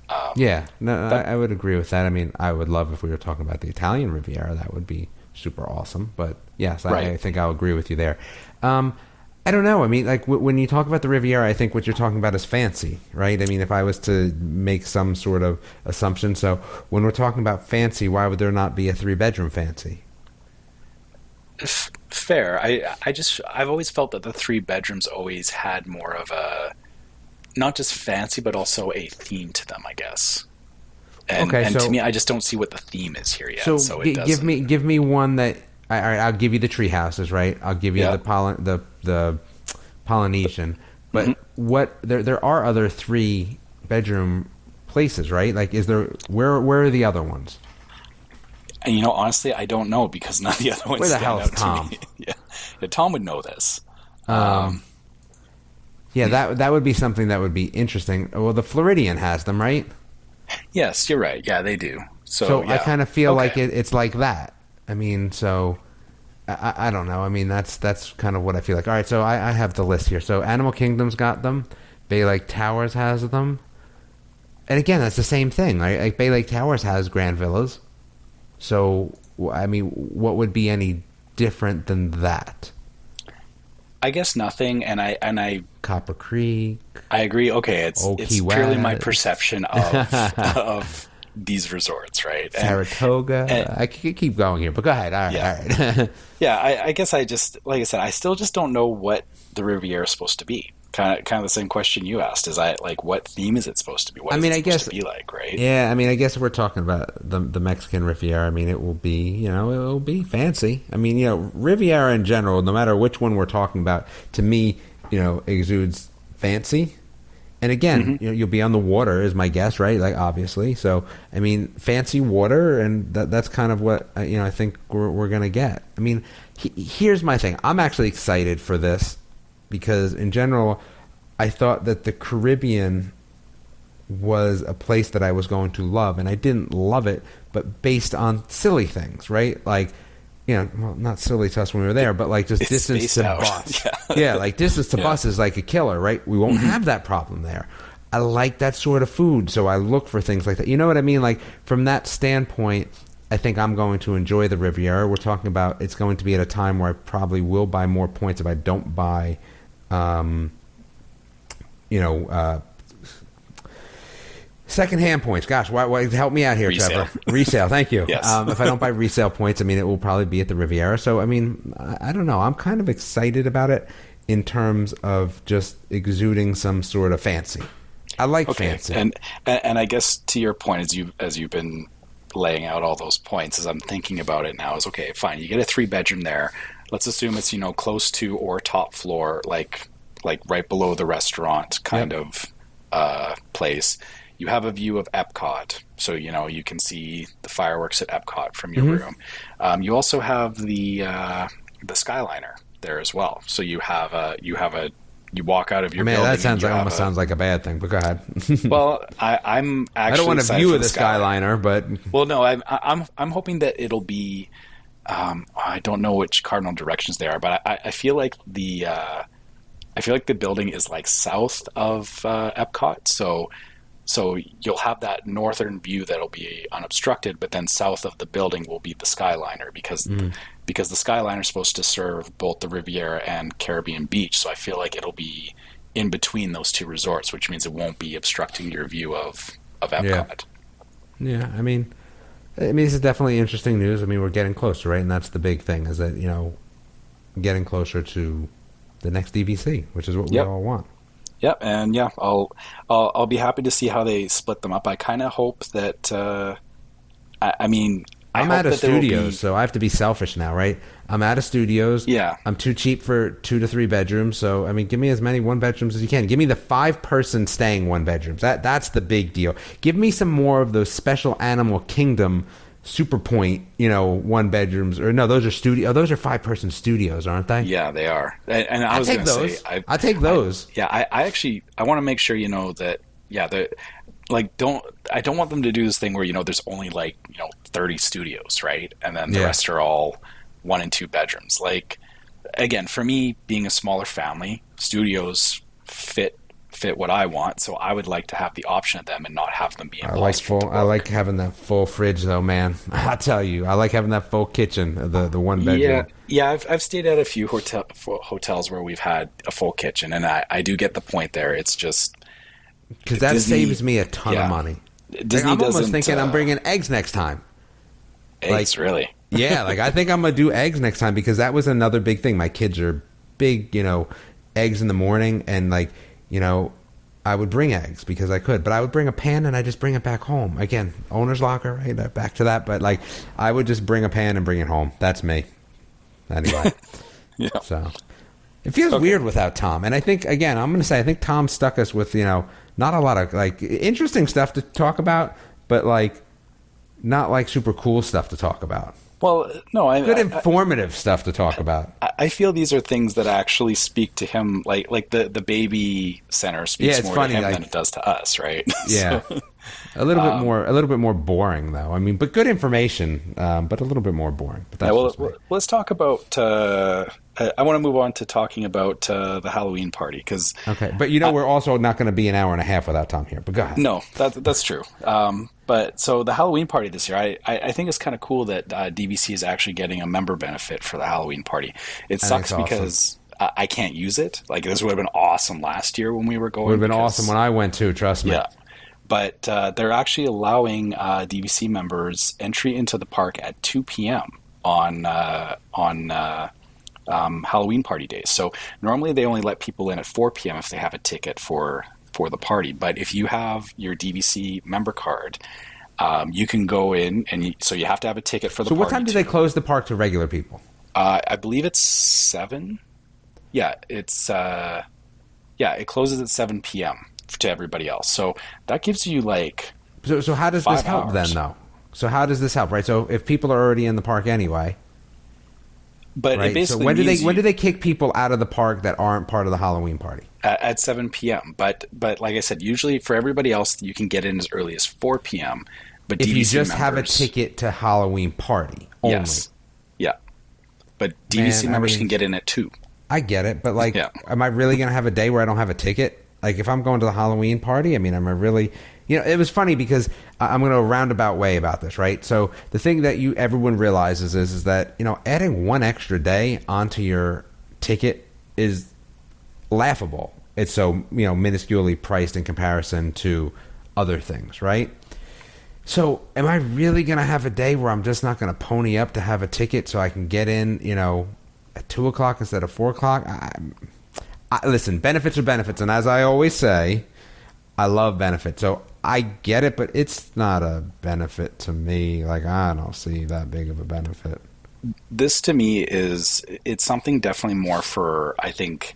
I would agree with that. I mean, I would love if we were talking about the Italian Riviera. That would be super awesome. But yes, I think I'll agree with you there. I don't know. I mean, like when you talk about the Riviera, I think what you're talking about is fancy, right? I mean, if I was to make some sort of assumption, so when we're talking about fancy, why would there not be a 3-bedroom fancy?
Fair. I've always felt that the 3 bedrooms always had more of a, not just fancy, but also a theme to them, I guess. And to me, I just don't see what the theme is here yet. So it doesn't.
Give me one that. All right, I'll give you the tree houses, right? I'll give you the Polynesian, but what there are other 3-bedroom places, right? Like, where are the other ones?
And honestly, I don't know, because none of the other ones.
Where the hell is Tom?
Yeah, Tom would know this.
That would be something that would be interesting. Well, the Floridian has them, right?
Yes, you're right. Yeah, they do. So
I kind of feel like it's like that. I mean, so I don't know. I mean, that's kind of what I feel like. All right, so I have the list here. So Animal Kingdom's got them. Bay Lake Towers has them. And again, that's the same thing. Right? Like Bay Lake Towers has Grand Villas. So, I mean, what would be any different than that?
I guess nothing. And I
Copper Creek.
I agree. Okay, it's purely my perception of these resorts, right?
Saratoga. I could keep going here, but go ahead. All right.
Yeah, I guess I just, like I said, I still just don't know what the Riviera is supposed to be. Kind of the same question you asked. Is what theme is it supposed to be? What is it supposed to be like, right?
Yeah, I mean, I guess if we're talking about the Mexican Riviera, I mean, it will be, it will be fancy. I mean, Riviera in general, no matter which one we're talking about, to me, exudes fancy. And again, you'll be on the water, is my guess, right? Like, obviously. So, I mean, fancy water, and that's kind of what, I think we're going to get. I mean, here's my thing. I'm actually excited for this because, in general, I thought that the Caribbean was a place that I was going to love, and I didn't love it, but based on silly things, right? Like, well, not silly to us when we were there, but like just distance to bus. Yeah, like distance to bus is like a killer, right? We won't have that problem there. I like that sort of food, so I look for things like that. You know what I mean? Like from that standpoint, I think I'm going to enjoy the Riviera. We're talking about it's going to be at a time where I probably will buy more points if I don't buy, secondhand points. Gosh, why help me out here,
Resale.
Trevor? Resale, thank you.
Yes.
If I don't buy resale points, I mean, it will probably be at the Riviera. So, I mean, I don't know. I'm kind of excited about it in terms of just exuding some sort of fancy. I like fancy.
And I guess to your point, as you've been laying out all those points, as I'm thinking about it now, is okay, fine. You get a 3-bedroom there. Let's assume it's, close to or top floor, like right below the restaurant kind of place. You have a view of Epcot, so you can see the fireworks at Epcot from your room. You also have the Skyliner there as well. So you walk out of your building.
That almost sounds like a bad thing, but go ahead.
Well, I'm actually
I don't want a view of the Skyliner, but
well, no, I'm hoping that it'll be. I don't know which cardinal directions they are, but I feel like the building is like south of Epcot, so you'll have that northern view that'll be unobstructed, but then south of the building will be the Skyliner because the Skyliner is supposed to serve both the Riviera and Caribbean Beach. So I feel like it'll be in between those two resorts, which means it won't be obstructing your view of Epcot.
Yeah, I mean, this is definitely interesting news. I mean, we're getting closer, right? And that's the big thing, is that getting closer to the next DVC, which is what we all want.
Yep, and I'll be happy to see how they split them up. I kind of hope that.
I'm out of studios, so I have to be selfish now, right? I'm out of studios.
Yeah,
I'm too cheap for 2 to 3 bedrooms. So give me as many 1-bedrooms as you can. Give me the 5-person staying 1-bedrooms. That's the big deal. Give me some more of those special Animal Kingdom Super Point, 1-bedrooms, or no, those are studio. Those are 5-person studios, aren't they?
Yeah, they are. And I was
going to say, I take those.
I want to make sure that. Yeah, I don't want them to do this thing where there's only 30 studios, right, and then the rest are all 1 and 2 bedrooms. Like, again, for me, being a smaller family, studios fit what I want, so I would like to have the option of them and not have them be impossible.
I like having that full fridge, though, man. I tell you, I like having that full kitchen, the 1-bedroom.
Yeah. I've stayed at a few hotels where we've had a full kitchen, and I do get the point there. It's just
because that saves me a ton of money.
Disney
I'm almost thinking I'm bringing eggs next time.
Eggs, really?
Yeah, I think I'm gonna do eggs next time, because that was another big thing. My kids are big, eggs in the morning, and I would bring eggs because I could, but I would bring a pan and I just bring it back home. Again, owner's locker, right? Back to that, but I would just bring a pan and bring it home. That's me. Anyway.
Yeah. So
it feels weird without Tom. And I think, again, I'm going to say, I think Tom stuck us with, not a lot of interesting stuff to talk about, but not super cool stuff to talk about.
Well, no,
good informative stuff to talk about.
I feel these are things that actually speak to him, like the baby center speaks more to him than it does to us, right?
Yeah, a little bit more boring though. I mean, but good information, but a little bit more boring. But that's
let's talk about. I want to move on to talking about the Halloween party because.
Okay, but we're also not going to be an hour and a half without Tom here. But go ahead.
No, that's true. But so the Halloween party this year, I think it's kind of cool that DVC is actually getting a member benefit for the Halloween party. It sucks because I can't use it. This would have been awesome last year when we were going.
Would have been awesome when I went too. Trust me.
Yeah, but they're actually allowing DVC members entry into the park at 2 p.m. on Halloween party days. So normally they only let people in at 4 p.m. if they have a ticket for the party. But if you have your DVC member card, you can go in, and so you have to have a ticket for the party.
So what time do they close the park to regular people?
I believe it's 7. Yeah, it closes at 7 p.m. to everybody else. So that gives you
So how does this help then, though? So how does this help, right? So if people are already in the park anyway.
But
right?
It basically
so when do they kick people out of the park that aren't part of the Halloween party?
At 7 p.m. But like I said, usually for everybody else, you can get in as early as 4 p.m. But
if
DVC
you just
members,
have a ticket to Halloween party only.
Yes. Yeah. but DVC members can get in at 2.
I get it, but like, am I really going to have a day where I don't have a ticket? Like, if I'm going to the Halloween party, I mean, am I really... You know, it was funny because I'm going to go a roundabout way about this, right? So the thing that everyone realizes is that, you know, adding one extra day onto your ticket is laughable. It's so, you know, minusculely priced in comparison to other things, right? So am I really going to have a day where I'm just not going to pony up to have a ticket so I can get in, you know, at 2 o'clock instead of 4 o'clock? Listen, benefits are benefits. And as I always say, I love benefits. So I get it, but it's not a benefit to me. Like, I don't see that big of a benefit.
This to me it's something definitely more for, I think,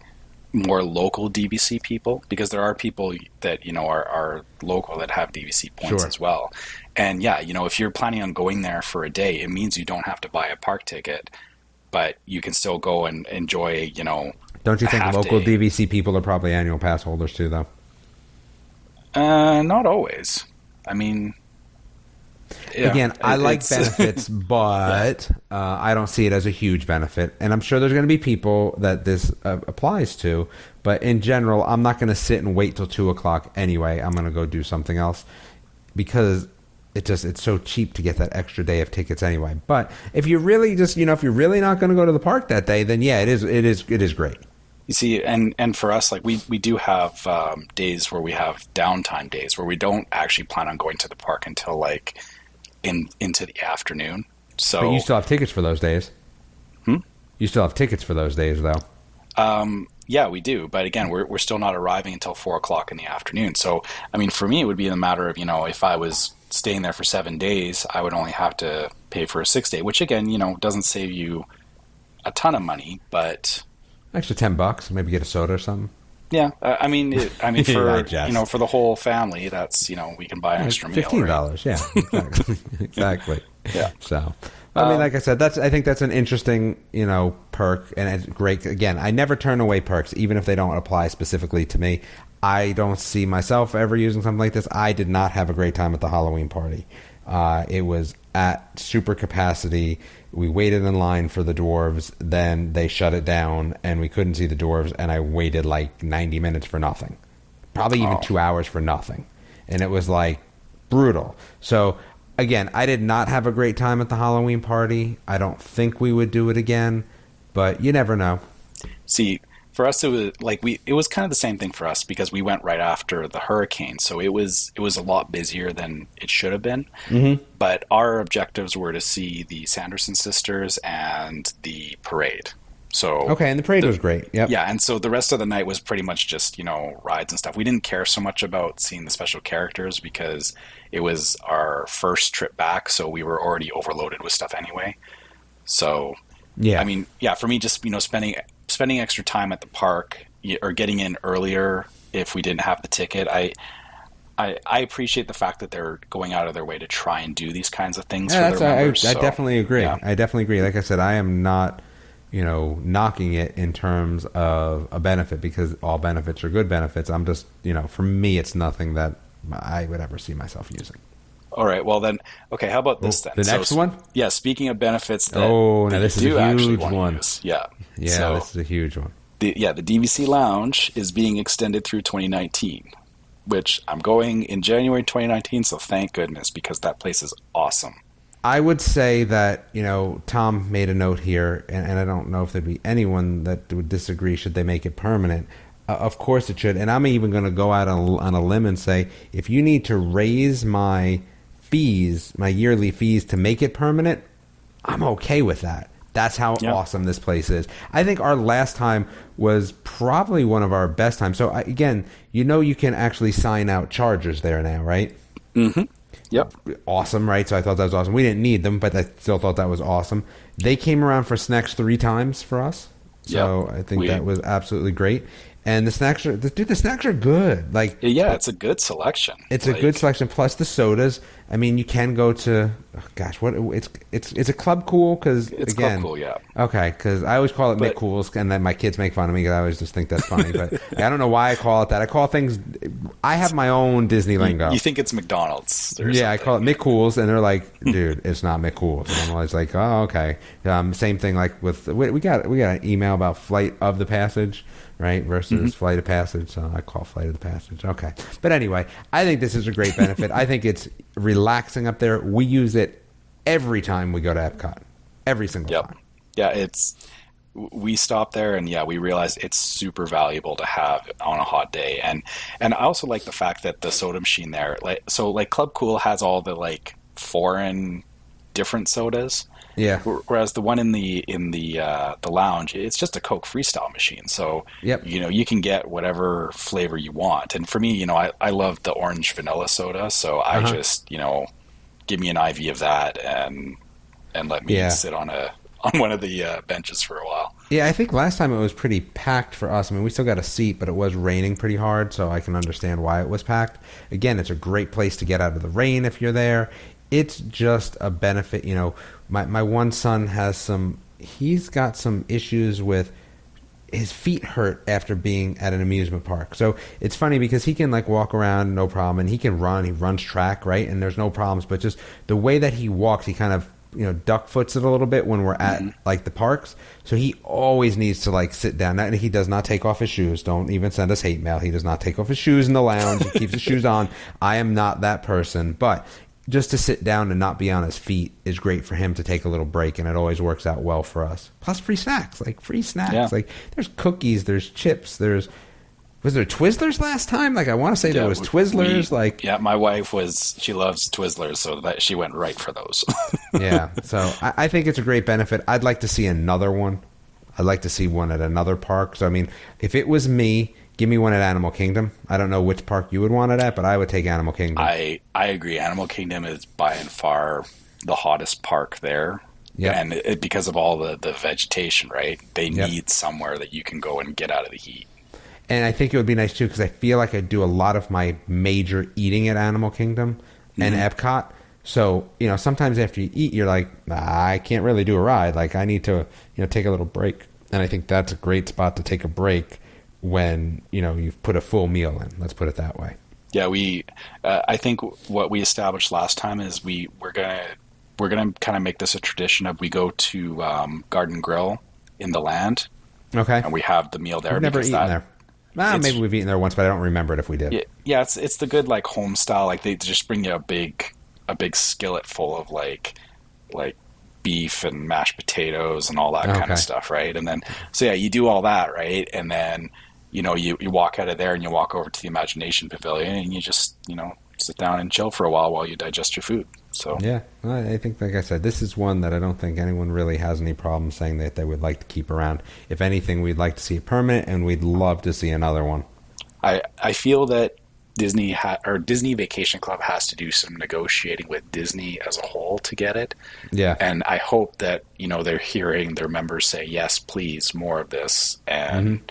more local DVC people, because there are people that, you know, are local that have DVC points as well. And yeah, you know, if you're planning on going there for a day, it means you don't have to buy a park ticket, but you can still go and enjoy, you know.
Don't you think local DVC people are probably annual pass holders too, though?
Not always. I mean, yeah,
again, I like benefits, but I don't see it as a huge benefit. And I'm sure there's going to be people that this applies to. But in general, I'm not going to sit and wait till 2 o'clock anyway. I'm going to go do something else because it's so cheap to get that extra day of tickets anyway. But if you're really if you're really not going to go to the park that day, then yeah, it is great.
You see, and for us, like we do have days where we have downtime days where we don't actually plan on going to the park until like into the afternoon. So
but you still have tickets for those days. You still have tickets for those days, though.
Yeah, we do. But again, we're still not arriving until 4 o'clock in the afternoon. So I mean, for me, it would be a matter of, you know, if I was staying there for 7 days, I would only have to pay for a 6-day, which again, you know, doesn't save you a ton of money, but.
Extra $10, maybe get a soda or something.
Yeah, I mean, for you know, for the whole family, that's, you know, we can buy an extra meal.
$15, right? Yeah, exactly. Exactly.
Yeah.
So, I mean, like I said, I think that's an interesting, you know, perk, and it's great. Again, I never turn away perks, even if they don't apply specifically to me. I don't see myself ever using something like this. I did not have a great time at the Halloween party. It was at super capacity. We waited in line for the dwarves, then they shut it down, and we couldn't see the dwarves, and I waited like 90 minutes for nothing. Probably even 2 hours for nothing. And it was like brutal. So, again, I did not have a great time at the Halloween party. I don't think we would do it again, but you never know.
See, for us, it was kind of the same thing for us because we went right after the hurricane, so it was a lot busier than it should have been. Mm-hmm. But our objectives were to see the Sanderson sisters and the parade. So
okay, and the parade was great. Yep.
Yeah, and so the rest of the night was pretty much just, you know, rides and stuff. We didn't care so much about seeing the special characters because it was our first trip back, so we were already overloaded with stuff anyway. So yeah, I mean, yeah, for me, just, you know, spending extra time at the park or getting in earlier if we didn't have the ticket, I appreciate the fact that they're going out of their way to try and do these kinds of things for their members.
I definitely agree. Yeah. I definitely agree. Like I said, I am not, you know, knocking it in terms of a benefit because all benefits are good benefits. I'm just, you know, for me, it's nothing that I would ever see myself using.
All right. Well, then, okay. How about this then?
The next one?
Yeah. Speaking of benefits,
now this is a huge one.
Yeah.
Yeah. So, this is a huge one.
The DVC Lounge is being extended through 2019, which I'm going in January 2019. So thank goodness, because that place is awesome.
I would say that, you know, Tom made a note here, and I don't know if there'd be anyone that would disagree should they make it permanent. Of course it should. And I'm even going to go out on a limb and say, if you need to raise my fees, my yearly fees, to make it permanent, I'm okay with that. That's how awesome this place is. I think our last time was probably one of our best times. So again, you know, you can actually sign out chargers there now, right?
Mm-hmm. Yep.
Awesome, right? So I thought that was awesome. We didn't need them, but I still thought that was awesome. They came around for snacks 3 times for us. So I think that was absolutely great. And the snacks are good. Like,
yeah, it's a good selection.
It's a good selection. Plus the sodas. I mean, you can go to, it's a Club Cool because
it's
again,
Club Cool, yeah.
Okay, because I always call it McCool's, and then my kids make fun of me because I always just think that's funny. But I don't know why I call it that. I call things. I have my own Disney lingo.
You think it's McDonald's?
Yeah, something. I call it McCool's, and they're like, "Dude, it's not McCool's." And I'm always like, "Oh, okay." Same thing like with we got an email about Flight of the Passage. Right, versus Flight of Passage. So I call Flight of the Passage. Okay. But anyway, I think this is a great benefit. I think it's relaxing up there. We use it every time we go to Epcot. Every single time.
Yeah, we stop there and we realize it's super valuable to have on a hot day. And I also like the fact that the soda machine there, like Club Cool has all the like foreign different sodas.
Yeah.
Whereas the one in the lounge, it's just a Coke Freestyle machine. So you can get whatever flavor you want. And for me, I love the orange vanilla soda. So I just give me an IV of that and let me sit on one of the benches for a while.
Yeah, I think last time it was pretty packed for us. I mean, we still got a seat, but it was raining pretty hard, so I can understand why it was packed. Again, it's a great place to get out of the rain if you're there. It's just a benefit. My one son he's got some issues with his feet hurt after being at an amusement park. So it's funny because he can like walk around, no problem, and he can run. He runs track, right? And there's no problems. But just the way that he walks, he kind of duck foots it a little bit when we're at like the parks. So he always needs to like sit down. And he does not take off his shoes. Don't even send us hate mail. He does not take off his shoes in the lounge. He keeps his shoes on. I am not that person, but just to sit down and not be on his feet is great for him to take a little break, and it always works out well for us. Plus free snacks. Like there's cookies, there's chips, was there Twizzlers last time? Like I want to say there was Twizzlers.
My wife she loves Twizzlers, so that she went right for those.
Yeah, so I think it's a great benefit. I'd like to see another one. I'd like to see one at another park. So I mean, if it was me, give me one at Animal Kingdom. I don't know which park you would want it at, but I would take Animal Kingdom.
I agree. Animal Kingdom is by and far the hottest park there. Yeah, and because of all the vegetation, right? They need somewhere that you can go and get out of the heat.
And I think it would be nice, too, because I feel like I do a lot of my major eating at Animal Kingdom and Epcot. So, sometimes after you eat, you're like, I can't really do a ride. Like, I need to, take a little break. And I think that's a great spot to take a break when, you've put a full meal in. Let's put it that way.
Yeah, I think what we established last time is we're gonna kind of make this a tradition of we go to Garden Grill in the Land.
Okay.
And we have the meal there.
We've never eaten there. Maybe we've eaten there once, but I don't remember it if we did.
Yeah, it's the good like home style. Like they just bring you a big skillet full of like beef and mashed potatoes and all that kind of stuff, right? And then you do all that, right? And then you walk out of there and you walk over to the Imagination Pavilion and you just sit down and chill for a while you digest your food. So
yeah, I think, like I said, this is one that I don't think anyone really has any problem saying that they would like to keep around. If anything, we'd like to see it permanent, and we'd love to see another one.
I feel that Disney Vacation Club has to do some negotiating with Disney as a whole to get it.
Yeah,
and I hope that they're hearing their members say yes, please, more of this. And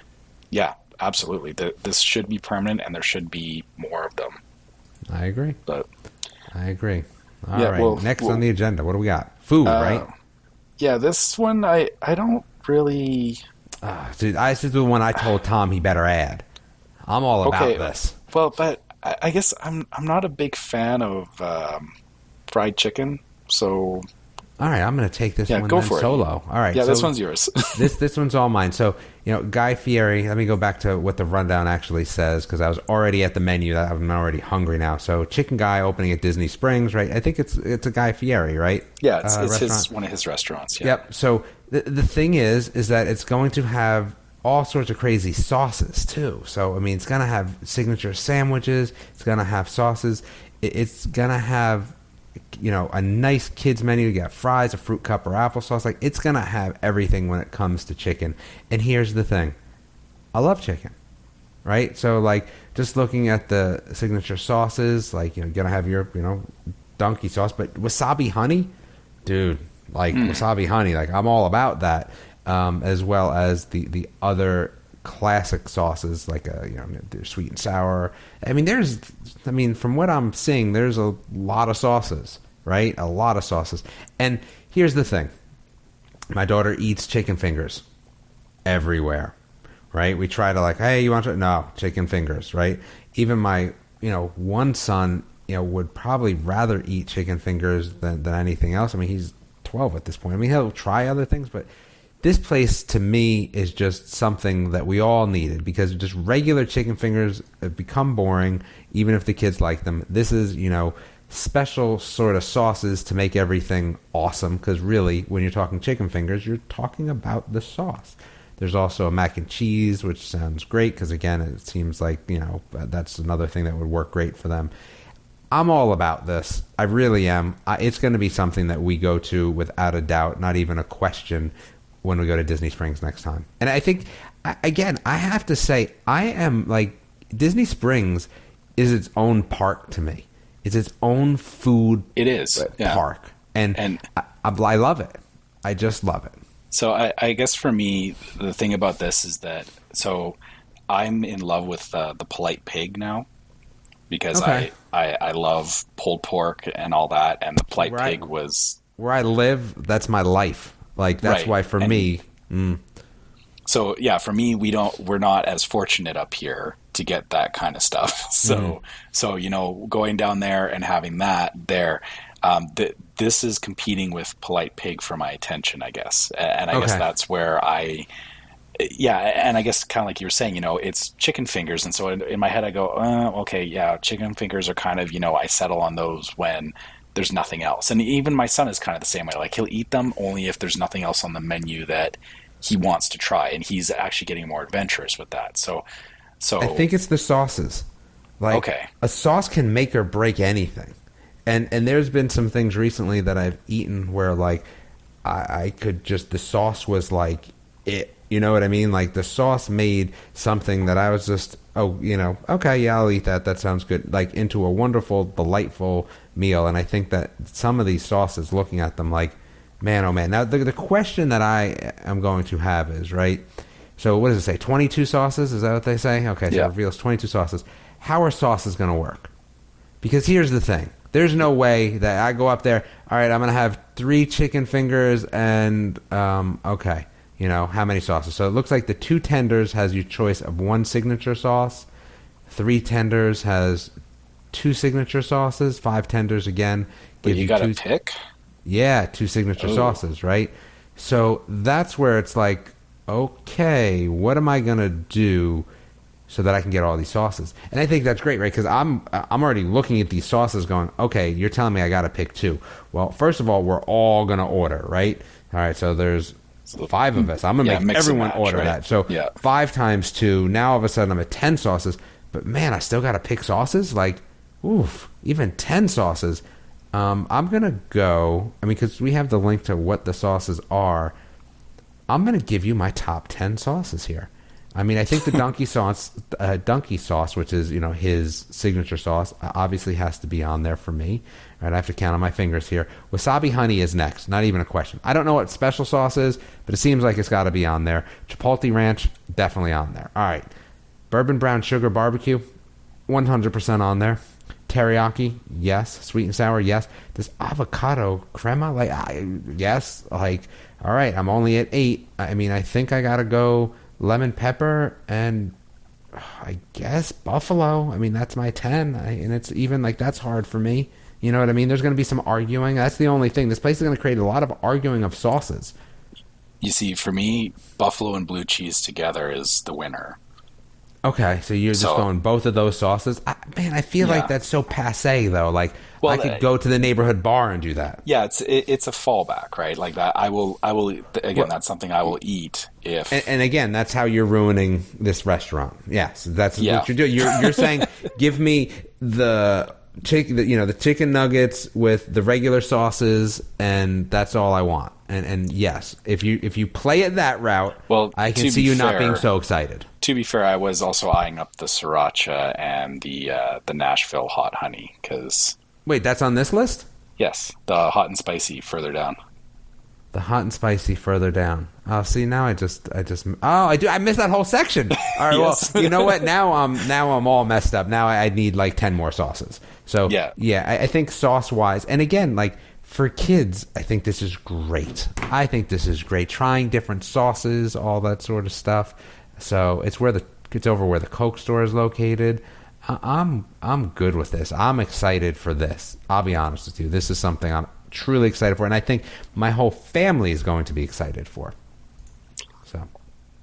yeah, absolutely, this should be permanent, and there should be more of them.
I agree. I agree. All right.
Well,
next on the agenda, what do we got? Food, right?
Yeah, this one I don't really.
Dude, this is the one I told Tom he better add. I'm all about this.
Well, but I guess I'm not a big fan of fried chicken, so.
All right, I'm going to take this one
go for
solo.
It.
All right,
yeah, this one's yours.
this one's all mine. So, Guy Fieri. Let me go back to what the rundown actually says because I was already at the menu. I'm already hungry now. So, Chicken Guy opening at Disney Springs, right? I think it's a Guy Fieri, right?
Yeah, it's one of his restaurants. Yeah.
Yep. So the thing is that it's going to have all sorts of crazy sauces too. So I mean, it's going to have signature sandwiches. It's going to have sauces. It's going to have a nice kids menu. You got fries, a fruit cup, or applesauce. Like it's gonna have everything when it comes to chicken. And here's the thing, I love chicken, right? So like just looking at the signature sauces, like you're gonna have your donkey sauce, but wasabi honey, dude, like wasabi honey, like I'm all about that. As well as the other classic sauces, like there's sweet and sour. I mean, from what I'm seeing, there's a lot of sauces, right? A lot of sauces. And here's the thing. My daughter eats chicken fingers everywhere, right? We try to hey, you want to? No, chicken fingers, right? Even my, one son, would probably rather eat chicken fingers than anything else. I mean, he's 12 at this point. I mean, he'll try other things, but this place to me is just something that we all needed, because just regular chicken fingers have become boring, even if the kids like them. This is, special sort of sauces to make everything awesome, because really, when you're talking chicken fingers, you're talking about the sauce. There's also a mac and cheese, which sounds great, because again, it seems like, that's another thing that would work great for them. I'm all about this. I really am. It's going to be something that we go to without a doubt, not even a question, when we go to Disney Springs next time. And I think, again, I have to say, I am Disney Springs is its own park to me. It's its own food.
It is
park, and I love it. I just love it.
So I guess for me, the thing about this is that I'm in love with the Polite Pig now, because I love pulled pork and all that, and the Polite Pig was
where I live. That's my life. That's right. Why for me.
So yeah, for me, we're not as fortunate up here to get that kind of stuff. So going down there and having that there, this is competing with Polite Pig for my attention, I guess. And I guess that's where and I guess kind of like you were saying, it's chicken fingers. And so in my head, I go, chicken fingers are kind of, I settle on those when there's nothing else. And even my son is kind of the same way. He'll eat them only if there's nothing else on the menu that he wants to try. And he's actually getting more adventurous with that. So
I think it's the sauces. A sauce can make or break anything. And there's been some things recently that I've eaten where I could just, the sauce was it. You know what I mean? The sauce made something that I was just, I'll eat that. That sounds good. Into a wonderful, delightful meal. And I think that some of these sauces, looking at them man, oh man. Now, the question that I am going to have is, right? So what does it say? 22 sauces? Is that what they say? Okay, so it reveals 22 sauces. How are sauces going to work? Because here's the thing. There's no way that I go up there, all right, I'm going to have 3 chicken fingers and, how many sauces? So it looks like the 2 tenders has your choice of 1 signature sauce. 3 tenders has 2 signature sauces. 5 tenders, again, gives
you got to pick?
Yeah, 2 signature sauces, right? So that's where it's okay, what am I going to do so that I can get all these sauces? And I think that's great, right? Because I'm already looking at these sauces going, okay, you're telling me I got to pick 2. Well, first of all, we're all going to order, right? All right, so there's 5 of us. I'm going to make everyone order that. So 5 times 2, now all of a sudden I'm at 10 sauces. But man, I still got to pick sauces? Even 10 sauces. I'm going to go, because we have the link to what the sauces are. I'm going to give you my top 10 sauces here. I think the donkey sauce, which is, his signature sauce, obviously has to be on there for me. All right, I have to count on my fingers here. Wasabi honey is next, not even a question. I don't know what special sauce is, but it seems like it's got to be on there. Chipotle ranch, definitely on there. All right, bourbon brown sugar barbecue, 100% on there. Teriyaki, yes. Sweet and sour, yes. This avocado crema, yes. All right, I'm only at 8. I think I gotta go lemon pepper and I guess buffalo. That's my 10. And it's even that's hard for me. You know what I mean? There's going to be some arguing. That's the only thing. This place is going to create a lot of arguing of sauces.
You see, for me, buffalo and blue cheese together is the winner.
Okay, so you're just going both of those sauces? I feel like that's so passé, though. I could go to the neighborhood bar and do that.
Yeah, it's a fallback, right? That I will again, that's something I will eat if...
And again, that's how you're ruining this restaurant. Yes, that's what you're doing. You're saying, give me the chicken nuggets with the regular sauces, and that's all I want. And yes, if you play it that route, I can see you not being so excited.
To be fair, I was also eyeing up the sriracha and the Nashville hot honey because...
Wait, that's on this list?
Yes, the hot and spicy further down.
The hot and spicy further down. Oh, see, now I missed that whole section. All right,
Yes.
well, you know what? Now I'm all messed up. Now I need like 10 more sauces. So I think sauce wise, and again, like for kids, I think this is great. Trying different sauces, all that sort of stuff. So it's over where the Coke store is located. I'm good with this. I'm excited for this. I'll be honest with you. This is something I'm truly excited for, and I think my whole family is going to be excited for. So,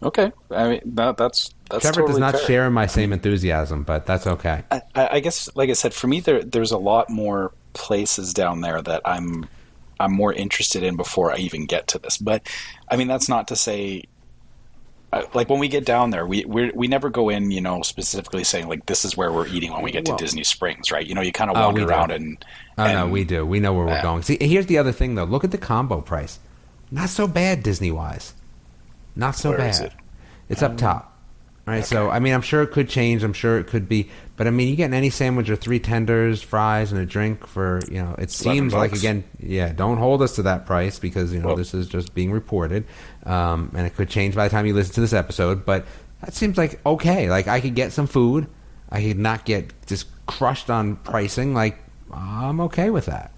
okay. I mean, that's
Trevor
totally
does not
fair.
share my same enthusiasm, but that's okay.
I guess, like I said, for me, there's a lot more places down there that I'm more interested in before I even get to this. But I mean, that's not to say. Like when we get down there, we never go in, specifically saying like this is where we're eating when we get to Disney Springs, right? You kind of wander around and.
No, we do. We know where we're going. See, here's the other thing though. Look at the combo price. Not so bad Disney wise. Not so
Where
bad.
is it?
It's up top. Right, okay. So I mean, I'm sure it could change. I'm sure it could be, but I mean, you get any sandwich or 3 tenders, fries, and a drink for It seems like again, don't hold us to that price because this is just being reported, and it could change by the time you listen to this episode. But that seems like okay. Like I could get some food, I could not get just crushed on pricing. Like I'm okay with that.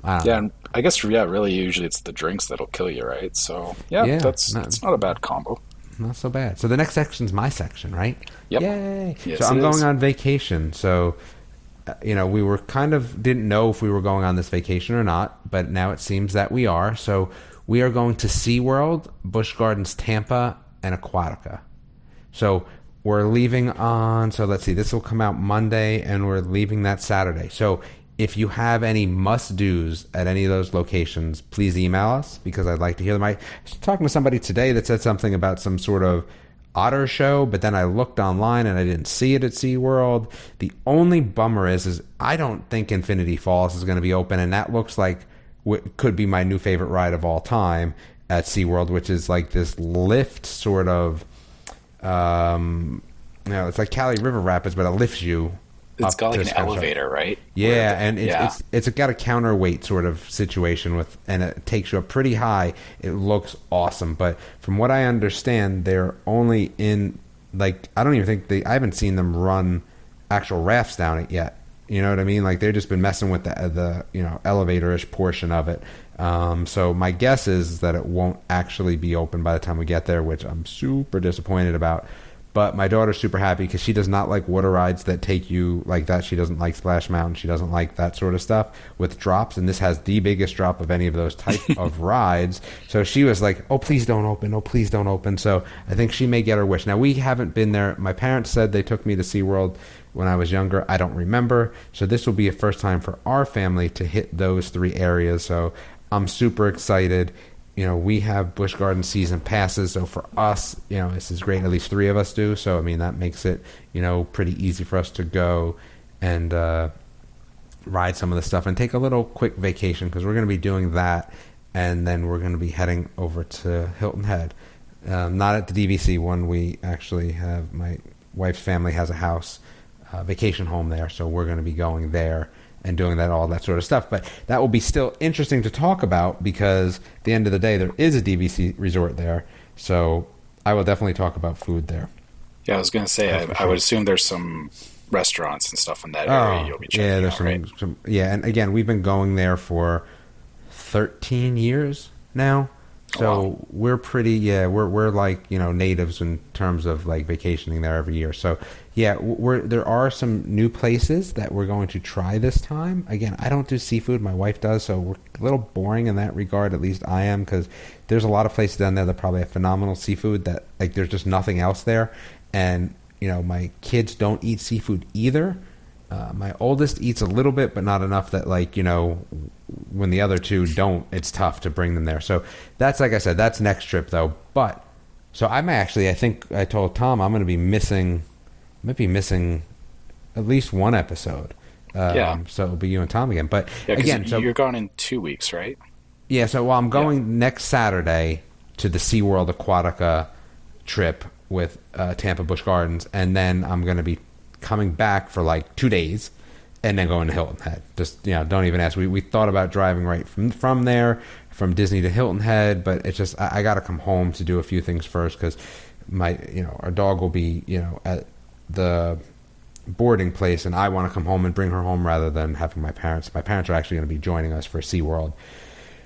And I guess really, usually it's the drinks that'll kill you, right? So it's not a bad combo.
Not so bad. So the next section's my section, right?
Yep.
Yay!
Yes,
so I'm going on vacation. So, we were didn't know if we were going on this vacation or not, but now it seems that we are. So we are going to SeaWorld, Busch Gardens Tampa, and Aquatica. So we're leaving on, so let's see, this will come out Monday, and we're leaving that Saturday. So if you have any must-dos at any of those locations, please email us because I'd like to hear them. I was talking to somebody today that said something about some sort of otter show, but then I looked online and I didn't see it at SeaWorld. The only bummer is I don't think Infinity Falls is going to be open, and that looks like what could be my new favorite ride of all time at SeaWorld, which is like this lift sort of, it's like Cali River Rapids, but it lifts you.
It's got like an elevator, right?
Yeah, and it's got a counterweight sort of situation and it takes you up pretty high. It looks awesome, but from what I understand, they're only in I don't even think I haven't seen them run actual rafts down it yet. You know what I mean? Like they've just been messing with the elevator-ish portion of it. So my guess is that it won't actually be open by the time we get there, which I'm super disappointed about. But my daughter's super happy because she does not like water rides that take you like that. She doesn't like Splash Mountain. She doesn't like that sort of stuff with drops. And this has the biggest drop of any of those type of rides. So she was like, oh, please don't open. Oh, please don't open. So I think she may get her wish. Now, we haven't been there. My parents said they took me to SeaWorld when I was younger. I don't remember. So this will be a first time for our family to hit those 3 areas. So I'm super excited. We have Busch Gardens season passes, so for us, this is great. At least 3 of us do, so I mean that makes it, pretty easy for us to go and ride some of the stuff and take a little quick vacation because we're going to be doing that, and then we're going to be heading over to Hilton Head. Not at the DVC one. We actually have my wife's family has a house, vacation home there, so we're going to be going there and doing all that sort of stuff. But that will be still interesting to talk about because at the end of the day, there is a DVC resort there. So I will definitely talk about food there.
Yeah, I was going to say, I would assume there's some restaurants and stuff in that area you'll be checking out, right?
And again, we've been going there for 13 years now. So we're pretty, we're like, natives in terms of like vacationing there every year. So there are some new places that we're going to try this time. Again, I don't do seafood. My wife does. So we're a little boring in that regard. At least I am, because there's a lot of places down there that probably have phenomenal seafood that like there's just nothing else there. And, my kids don't eat seafood either. My oldest eats a little bit, but not enough that like, when the other 2 don't, it's tough to bring them there. So that's, like I said, that's next trip though. But so I think I told Tom I'm going to be missing at least 1 episode. So it'll be you and Tom again. But again, so
you're gone in 2 weeks, right?
Yeah. So I'm going next Saturday to the SeaWorld Aquatica trip with Tampa Busch Gardens, and then I'm going to be coming back for like 2 days and then going to Hilton Head. Just, don't even ask. We thought about driving right from there, from Disney to Hilton Head, but it's just, I got to come home to do a few things first because our dog will be, at the boarding place, and I want to come home and bring her home rather than having my parents. My parents are actually going to be joining us for SeaWorld,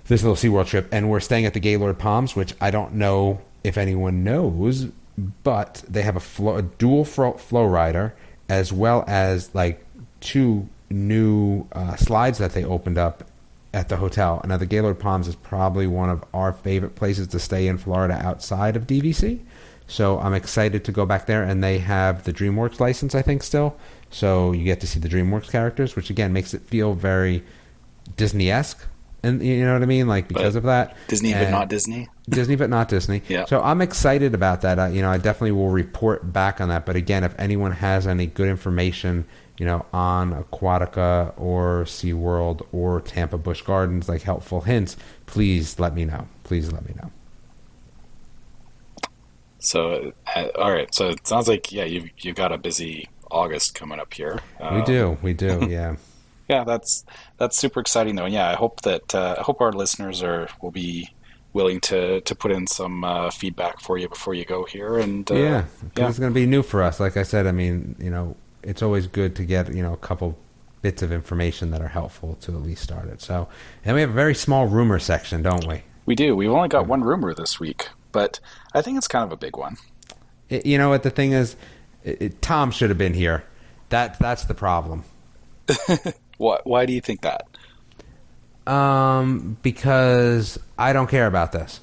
this little SeaWorld trip, and we're staying at the Gaylord Palms, which I don't know if anyone knows, but they have a dual flow rider, as well as like 2 new slides that they opened up at the hotel. Now, the Gaylord Palms is probably one of our favorite places to stay in Florida outside of DVC. So I'm excited to go back there, and they have the DreamWorks license, I think, still. So you get to see the DreamWorks characters, which again makes it feel very Disney-esque, and you know what I mean, like because of that.
Disney, but not Disney.
Disney, but not Disney.
Yeah.
So I'm excited about that. I definitely will report back on that. But again, if anyone has any good information, on Aquatica or SeaWorld or Tampa Busch Gardens, like helpful hints, please let me know. Please let me know.
So, all right. So it sounds like, you've got a busy August coming up here.
We do, yeah.
Yeah, that's super exciting though. And yeah, I hope that our listeners will be willing to put in some feedback for you before you go here. And
it's going to be new for us. Like I said, I mean, it's always good to get a couple bits of information that are helpful to at least start it. So, and we have a very small rumor section, don't we?
We do. We've only got one rumor this week, but I think it's kind of a big one.
You know what the thing is? Tom should have been here. That's the problem.
Why do you think that?
Because I don't care about this.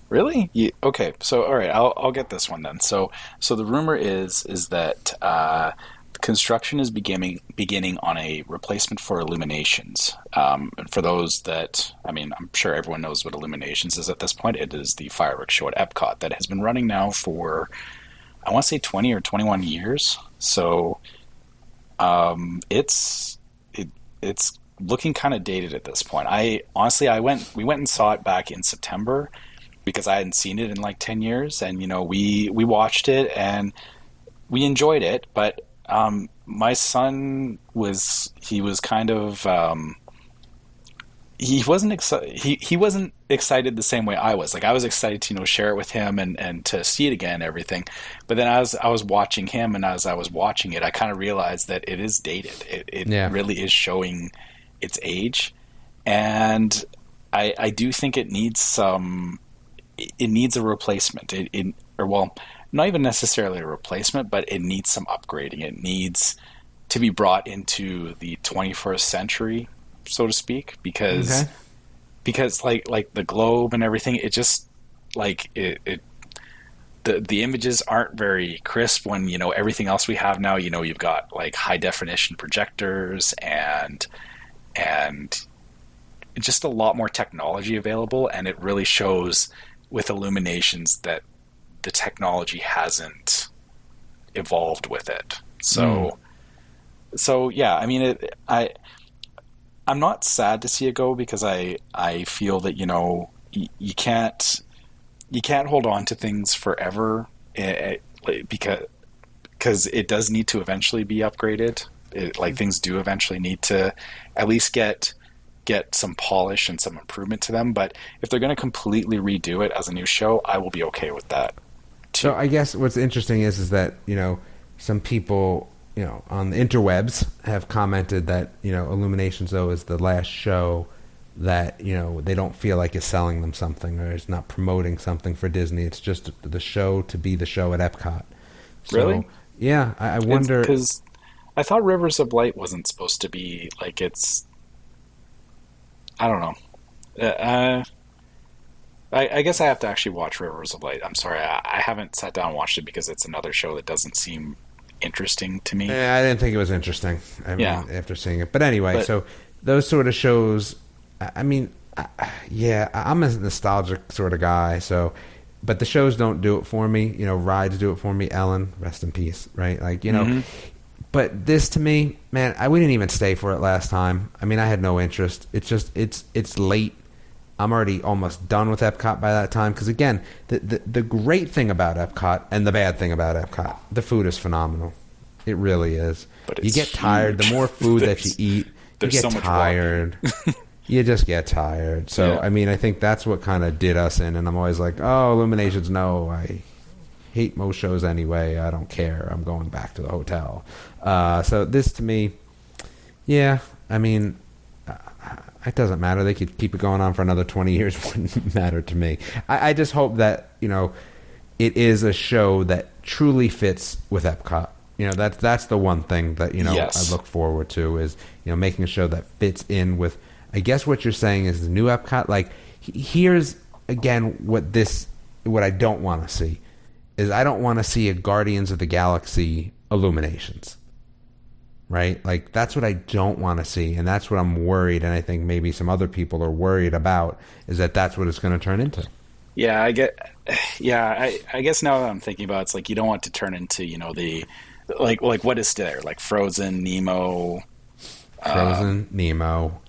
Really? Okay. So, all right, I'll get this one then. So the rumor is that construction is beginning on a replacement for Illuminations. And for those that, I'm sure everyone knows what Illuminations is at this point. It is the fireworks show at Epcot that has been running now for, I want to say 20 or 21 years. So, it's looking kind of dated at this point. We went and saw it back in September because I hadn't seen it in like 10 years, and we watched it and we enjoyed it, but my son was kind of he wasn't excited the same way I was. Like, I was excited to share it with him and to see it again and everything. But then as I was watching him, and as I was watching it, I kind of realized that it is dated. It really is showing its age, and I do think it needs a replacement. Not even necessarily a replacement, but it needs some upgrading. It needs to be brought into the 21st century, so to speak, because like the globe and everything, it just like the images aren't very crisp when everything else we have now. You've got like high definition projectors and just a lot more technology available, and it really shows with Illuminations that the technology hasn't evolved with it. So yeah, I'm not sad to see it go, because I feel that you can't hold on to things forever, because it does need to eventually be upgraded. Things do eventually need to at least get some polish and some improvement to them. But if they're going to completely redo it as a new show, I will be okay with that too.
So I guess what's interesting is that some people on the interwebs have commented that Illuminations though is the last show that they don't feel like is selling them something, or is not promoting something for Disney. It's just the show to be the show at Epcot. So,
really?
Yeah, I wonder,
because I thought Rivers of Light wasn't supposed to be like it's. I don't know. I guess I have to actually watch Rivers of Light. I'm sorry, I haven't sat down and watched it because it's another show that doesn't seem interesting to me.
Yeah, I didn't think it was interesting. After seeing it, but anyway, so those sort of shows. I'm a nostalgic sort of guy. So, but the shows don't do it for me. Rides do it for me. Ellen, rest in peace. Right, But this, to me, man, we didn't even stay for it last time. I had no interest. It's just it's late. I'm already almost done with Epcot by that time. Because again, the great thing about Epcot and the bad thing about Epcot, the food is phenomenal. It really is.
But
you get tired. The more food that you eat, you get
so much
tired. You just get tired. So,
Yeah.
I mean, I think that's what kind of did us in. And I'm always like, oh, Illuminations, no. I hate most shows anyway. I don't care. I'm going back to the hotel. So this, to me, yeah, I mean, it doesn't matter. They could keep it going on for another 20 years. It wouldn't matter to me. I just hope that, it is a show that truly fits with Epcot. That's the one thing that,
Yes.
I look forward to is, making a show that fits in with, I guess what you're saying is the new Epcot. Like, here's, again, what I don't want to see is I don't want to see a Guardians of the Galaxy Illuminations. Right? Like, that's what I don't want to see, and that's what I'm worried, and I think maybe some other people are worried about, is that that's what it's going to turn into.
Yeah, I guess now that I'm thinking about it, it's like you don't want to turn into, the like what is there? Like Frozen, Nemo.
Nemo.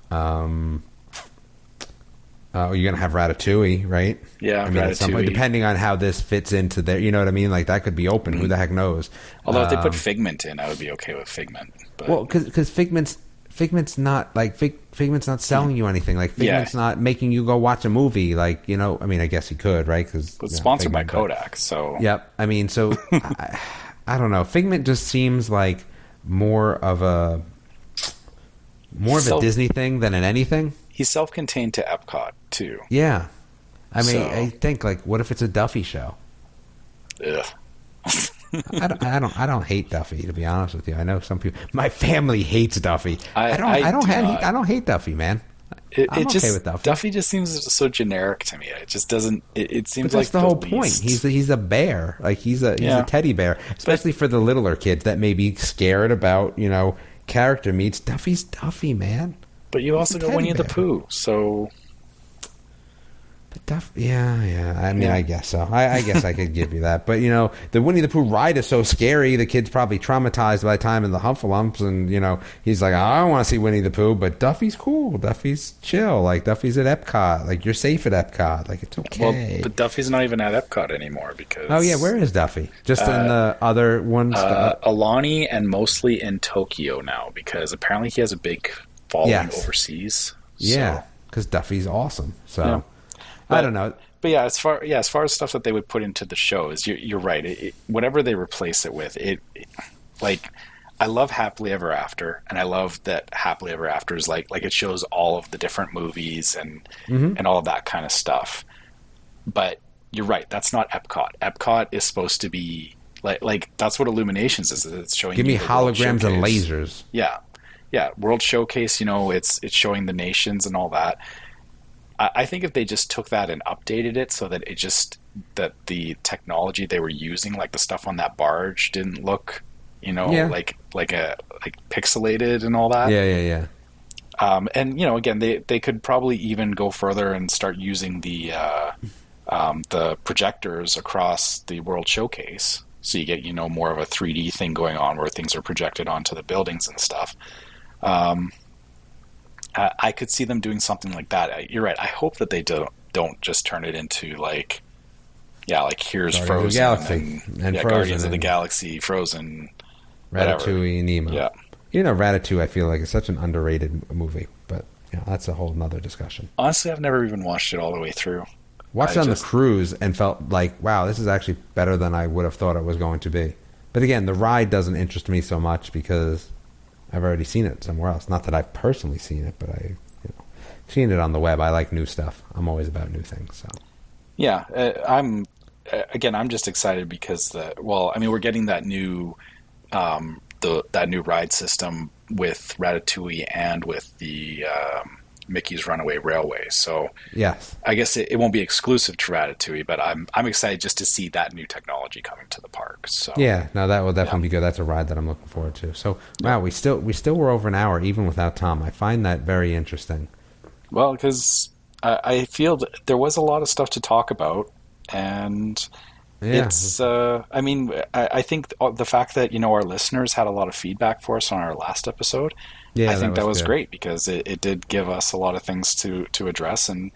You're going to have Ratatouille, right?
Yeah,
I mean, at some point, depending on how this fits into there, you know what I mean? Like, that could be open. Who the heck knows?
Although if they put Figment in, I would be okay with Figment. But...
Well, because Figment's not like Figment's not selling you anything. Like, Figment's not making you go watch a movie. Like, I mean, I guess he could, right? Because
it's sponsored by Kodak, so
yep. I mean, so I don't know. Figment just seems like more of a Disney thing than an anything.
He's self-contained to Epcot too.
Yeah, I mean, I think like, what if it's a Duffy show?
Ugh.
I don't hate Duffy, to be honest with you. I know some people. My family hates Duffy. I don't hate Duffy, man. I'm okay with Duffy.
Duffy just seems so generic to me. It just doesn't. It seems
but
like
that's the whole point. He's a bear. Like he's a teddy bear, especially for the littler kids that may be scared about character meets. Duffy's Duffy, man.
But you also got Winnie the Pooh, so.
But yeah. I mean, I guess so. I guess I could give you that. But, the Winnie the Pooh ride is so scary, the kid's probably traumatized by the time in the Humphalumps, and, he's like, I don't want to see Winnie the Pooh, but Duffy's cool. Duffy's chill. Like, Duffy's at Epcot. Like, you're safe at Epcot. Like, it's okay.
Well, but Duffy's not even at Epcot anymore because...
Oh, yeah, where is Duffy? Just in the other ones?
Alani and mostly in Tokyo now, because apparently he has a big following overseas.
Yeah, because Duffy's awesome. So... Yeah. I don't know,
but as far as stuff that they would put into the show is, you're right. Whatever they replace it with, like I love Happily Ever After, and I love that Happily Ever After is like it shows all of the different movies and all of that kind of stuff. But you're right, that's not Epcot. Epcot is supposed to be like that's what Illuminations is. It's showing.
Give me holograms and lasers.
Yeah, World Showcase. It's showing the nations and all that. I think if they just took that and updated it so that that the technology they were using, like the stuff on that barge, didn't look, like pixelated and all that.
Yeah.
And again, they could probably even go further and start using the projectors across the World Showcase, so you get more of a 3D thing going on where things are projected onto the buildings and stuff. I could see them doing something like that. You're right. I hope that they don't just turn it into here's
Guardians
Frozen
and Frozen
Guardians of the Galaxy, Frozen,
Ratatouille, and Nemo.
Yeah.
Ratatouille, I feel like is such an underrated movie, but that's a whole nother discussion.
Honestly, I've never even watched it all the way through.
Watched it on the cruise and felt like, wow, this is actually better than I would have thought it was going to be. But again, the ride doesn't interest me so much because I've already seen it somewhere else. Not that I've personally seen it, but I've seen it on the web. I like new stuff. I'm always about new things. So,
yeah, I'm just excited because we're getting that new that new ride system with Ratatouille and with the Mickey's Runaway Railway. So
yes,
I guess it won't be exclusive to Ratatouille, but I'm excited just to see that new technology coming to the park. So
yeah, no, that will definitely be good. That's a ride that I'm looking forward to. So wow, we still were over an hour even without Tom. I find that very interesting. Well,
because I feel that there was a lot of stuff to talk about, and it's I think the fact that our listeners had a lot of feedback for us on our last episode. Yeah, I think that was great because it did give us a lot of things to address, and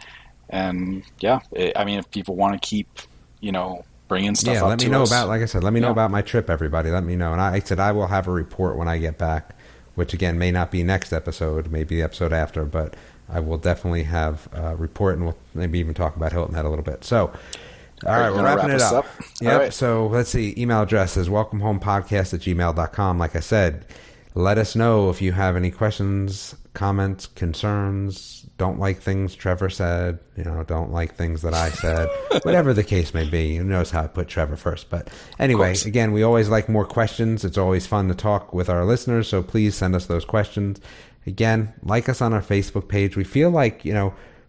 if people want to keep bringing stuff up
let me
to
know
us.
about, like I said, let me know about my trip, everybody. Let me know. And I said I will have a report when I get back, which, again, may not be next episode, maybe the episode after, but I will definitely have a report, and we'll maybe even talk about Hilton Head a little bit. So, all right, we're wrapping it up. Yep.
All right.
So let's see. Email address is welcomehomepodcast@gmail.com. Like I said, let us know if you have any questions, comments, concerns, don't like things Trevor said, don't like things that I said, whatever the case may be. You knows how I put Trevor first. But anyway, again, we always like more questions. It's always fun to talk with our listeners, so please send us those questions. Again, like us on our Facebook page. We feel like,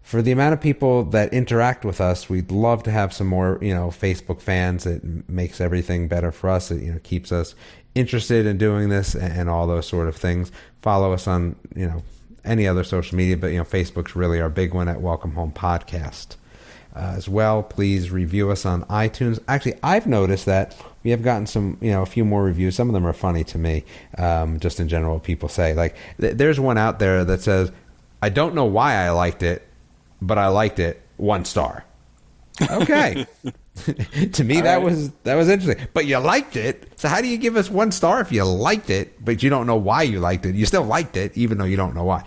for the amount of people that interact with us, we'd love to have some more, Facebook fans. It makes everything better for us. It, keeps us interested in doing this and all those sort of things. Follow us on, any other social media, but, Facebook's really our big one at Welcome Home Podcast. As well, please review us on iTunes. Actually, I've noticed that we have gotten some, a few more reviews. Some of them are funny to me, just in general, what people say. Like, there's one out there that says, I don't know why I liked it, but I liked it, 1 star. Okay. To me, that was interesting. But you liked it. So how do you give us 1 star if you liked it, but you don't know why you liked it? You still liked it, even though you don't know why.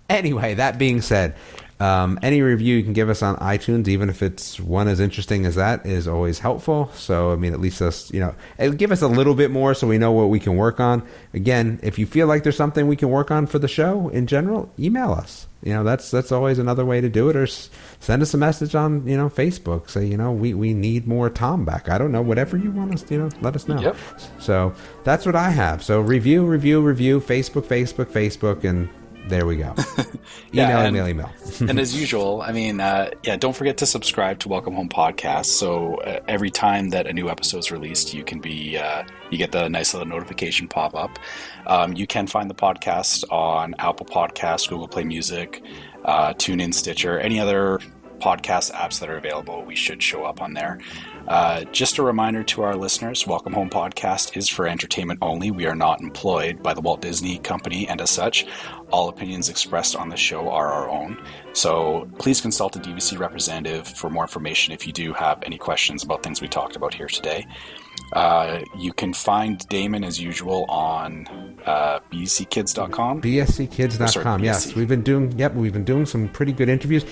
Anyway, that being said, any review you can give us on iTunes, even if it's one as interesting as that, is always helpful. So, at least us, it'll give us a little bit more so we know what we can work on. Again, if you feel like there's something we can work on for the show in general, email us. That's always another way to do it, or send us a message on, Facebook. Say, we need more Tom back. I don't know, whatever you want us, let us know.
Yep.
So that's what I have. So review, Facebook, and there we go. Email.
And as usual, don't forget to subscribe to Welcome Home Podcast. So every time that a new episode is released, you can be you get the nice little notification pop up. You can find the podcast on Apple Podcasts, Google Play Music, TuneIn, Stitcher, any other podcast apps that are available. We should show up on there. Just a reminder to our listeners, Welcome Home Podcast is for entertainment only. We are not employed by the Walt Disney Company, and as such, all opinions expressed on the show are our own. So please consult a DVC representative for more information if you do have any questions about things we talked about here today. You can find Damon as usual on bsckids.com.
bsckids.com. Yes, we've been doing some pretty good interviews.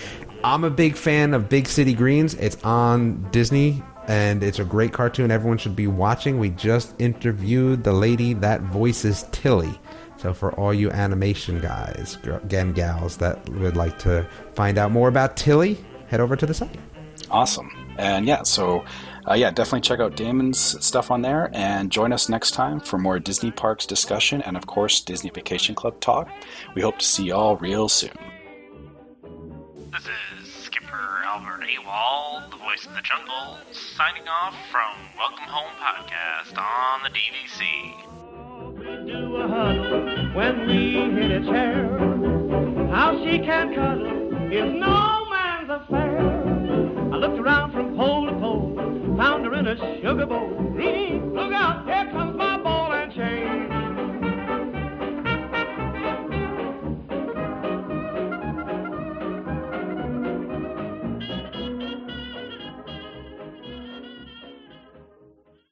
I'm a big fan of Big City Greens. It's on Disney, and it's a great cartoon everyone should be watching. We just interviewed the lady that voices Tilly. So for all you animation guys, again, gals, that would like to find out more about Tilly, head over to the site.
Awesome. And definitely check out Damon's stuff on there, and join us next time for more Disney Parks discussion and, of course, Disney Vacation Club talk. We hope to see y'all real soon.
This is Skipper Albert AWOL, the voice of the jungle, signing off from Welcome Home Podcast on the DVC.
We do a huddle when we hit a chair. How she can cuddle is no man's affair. I looked around from pole to pole, found her in a sugar bowl.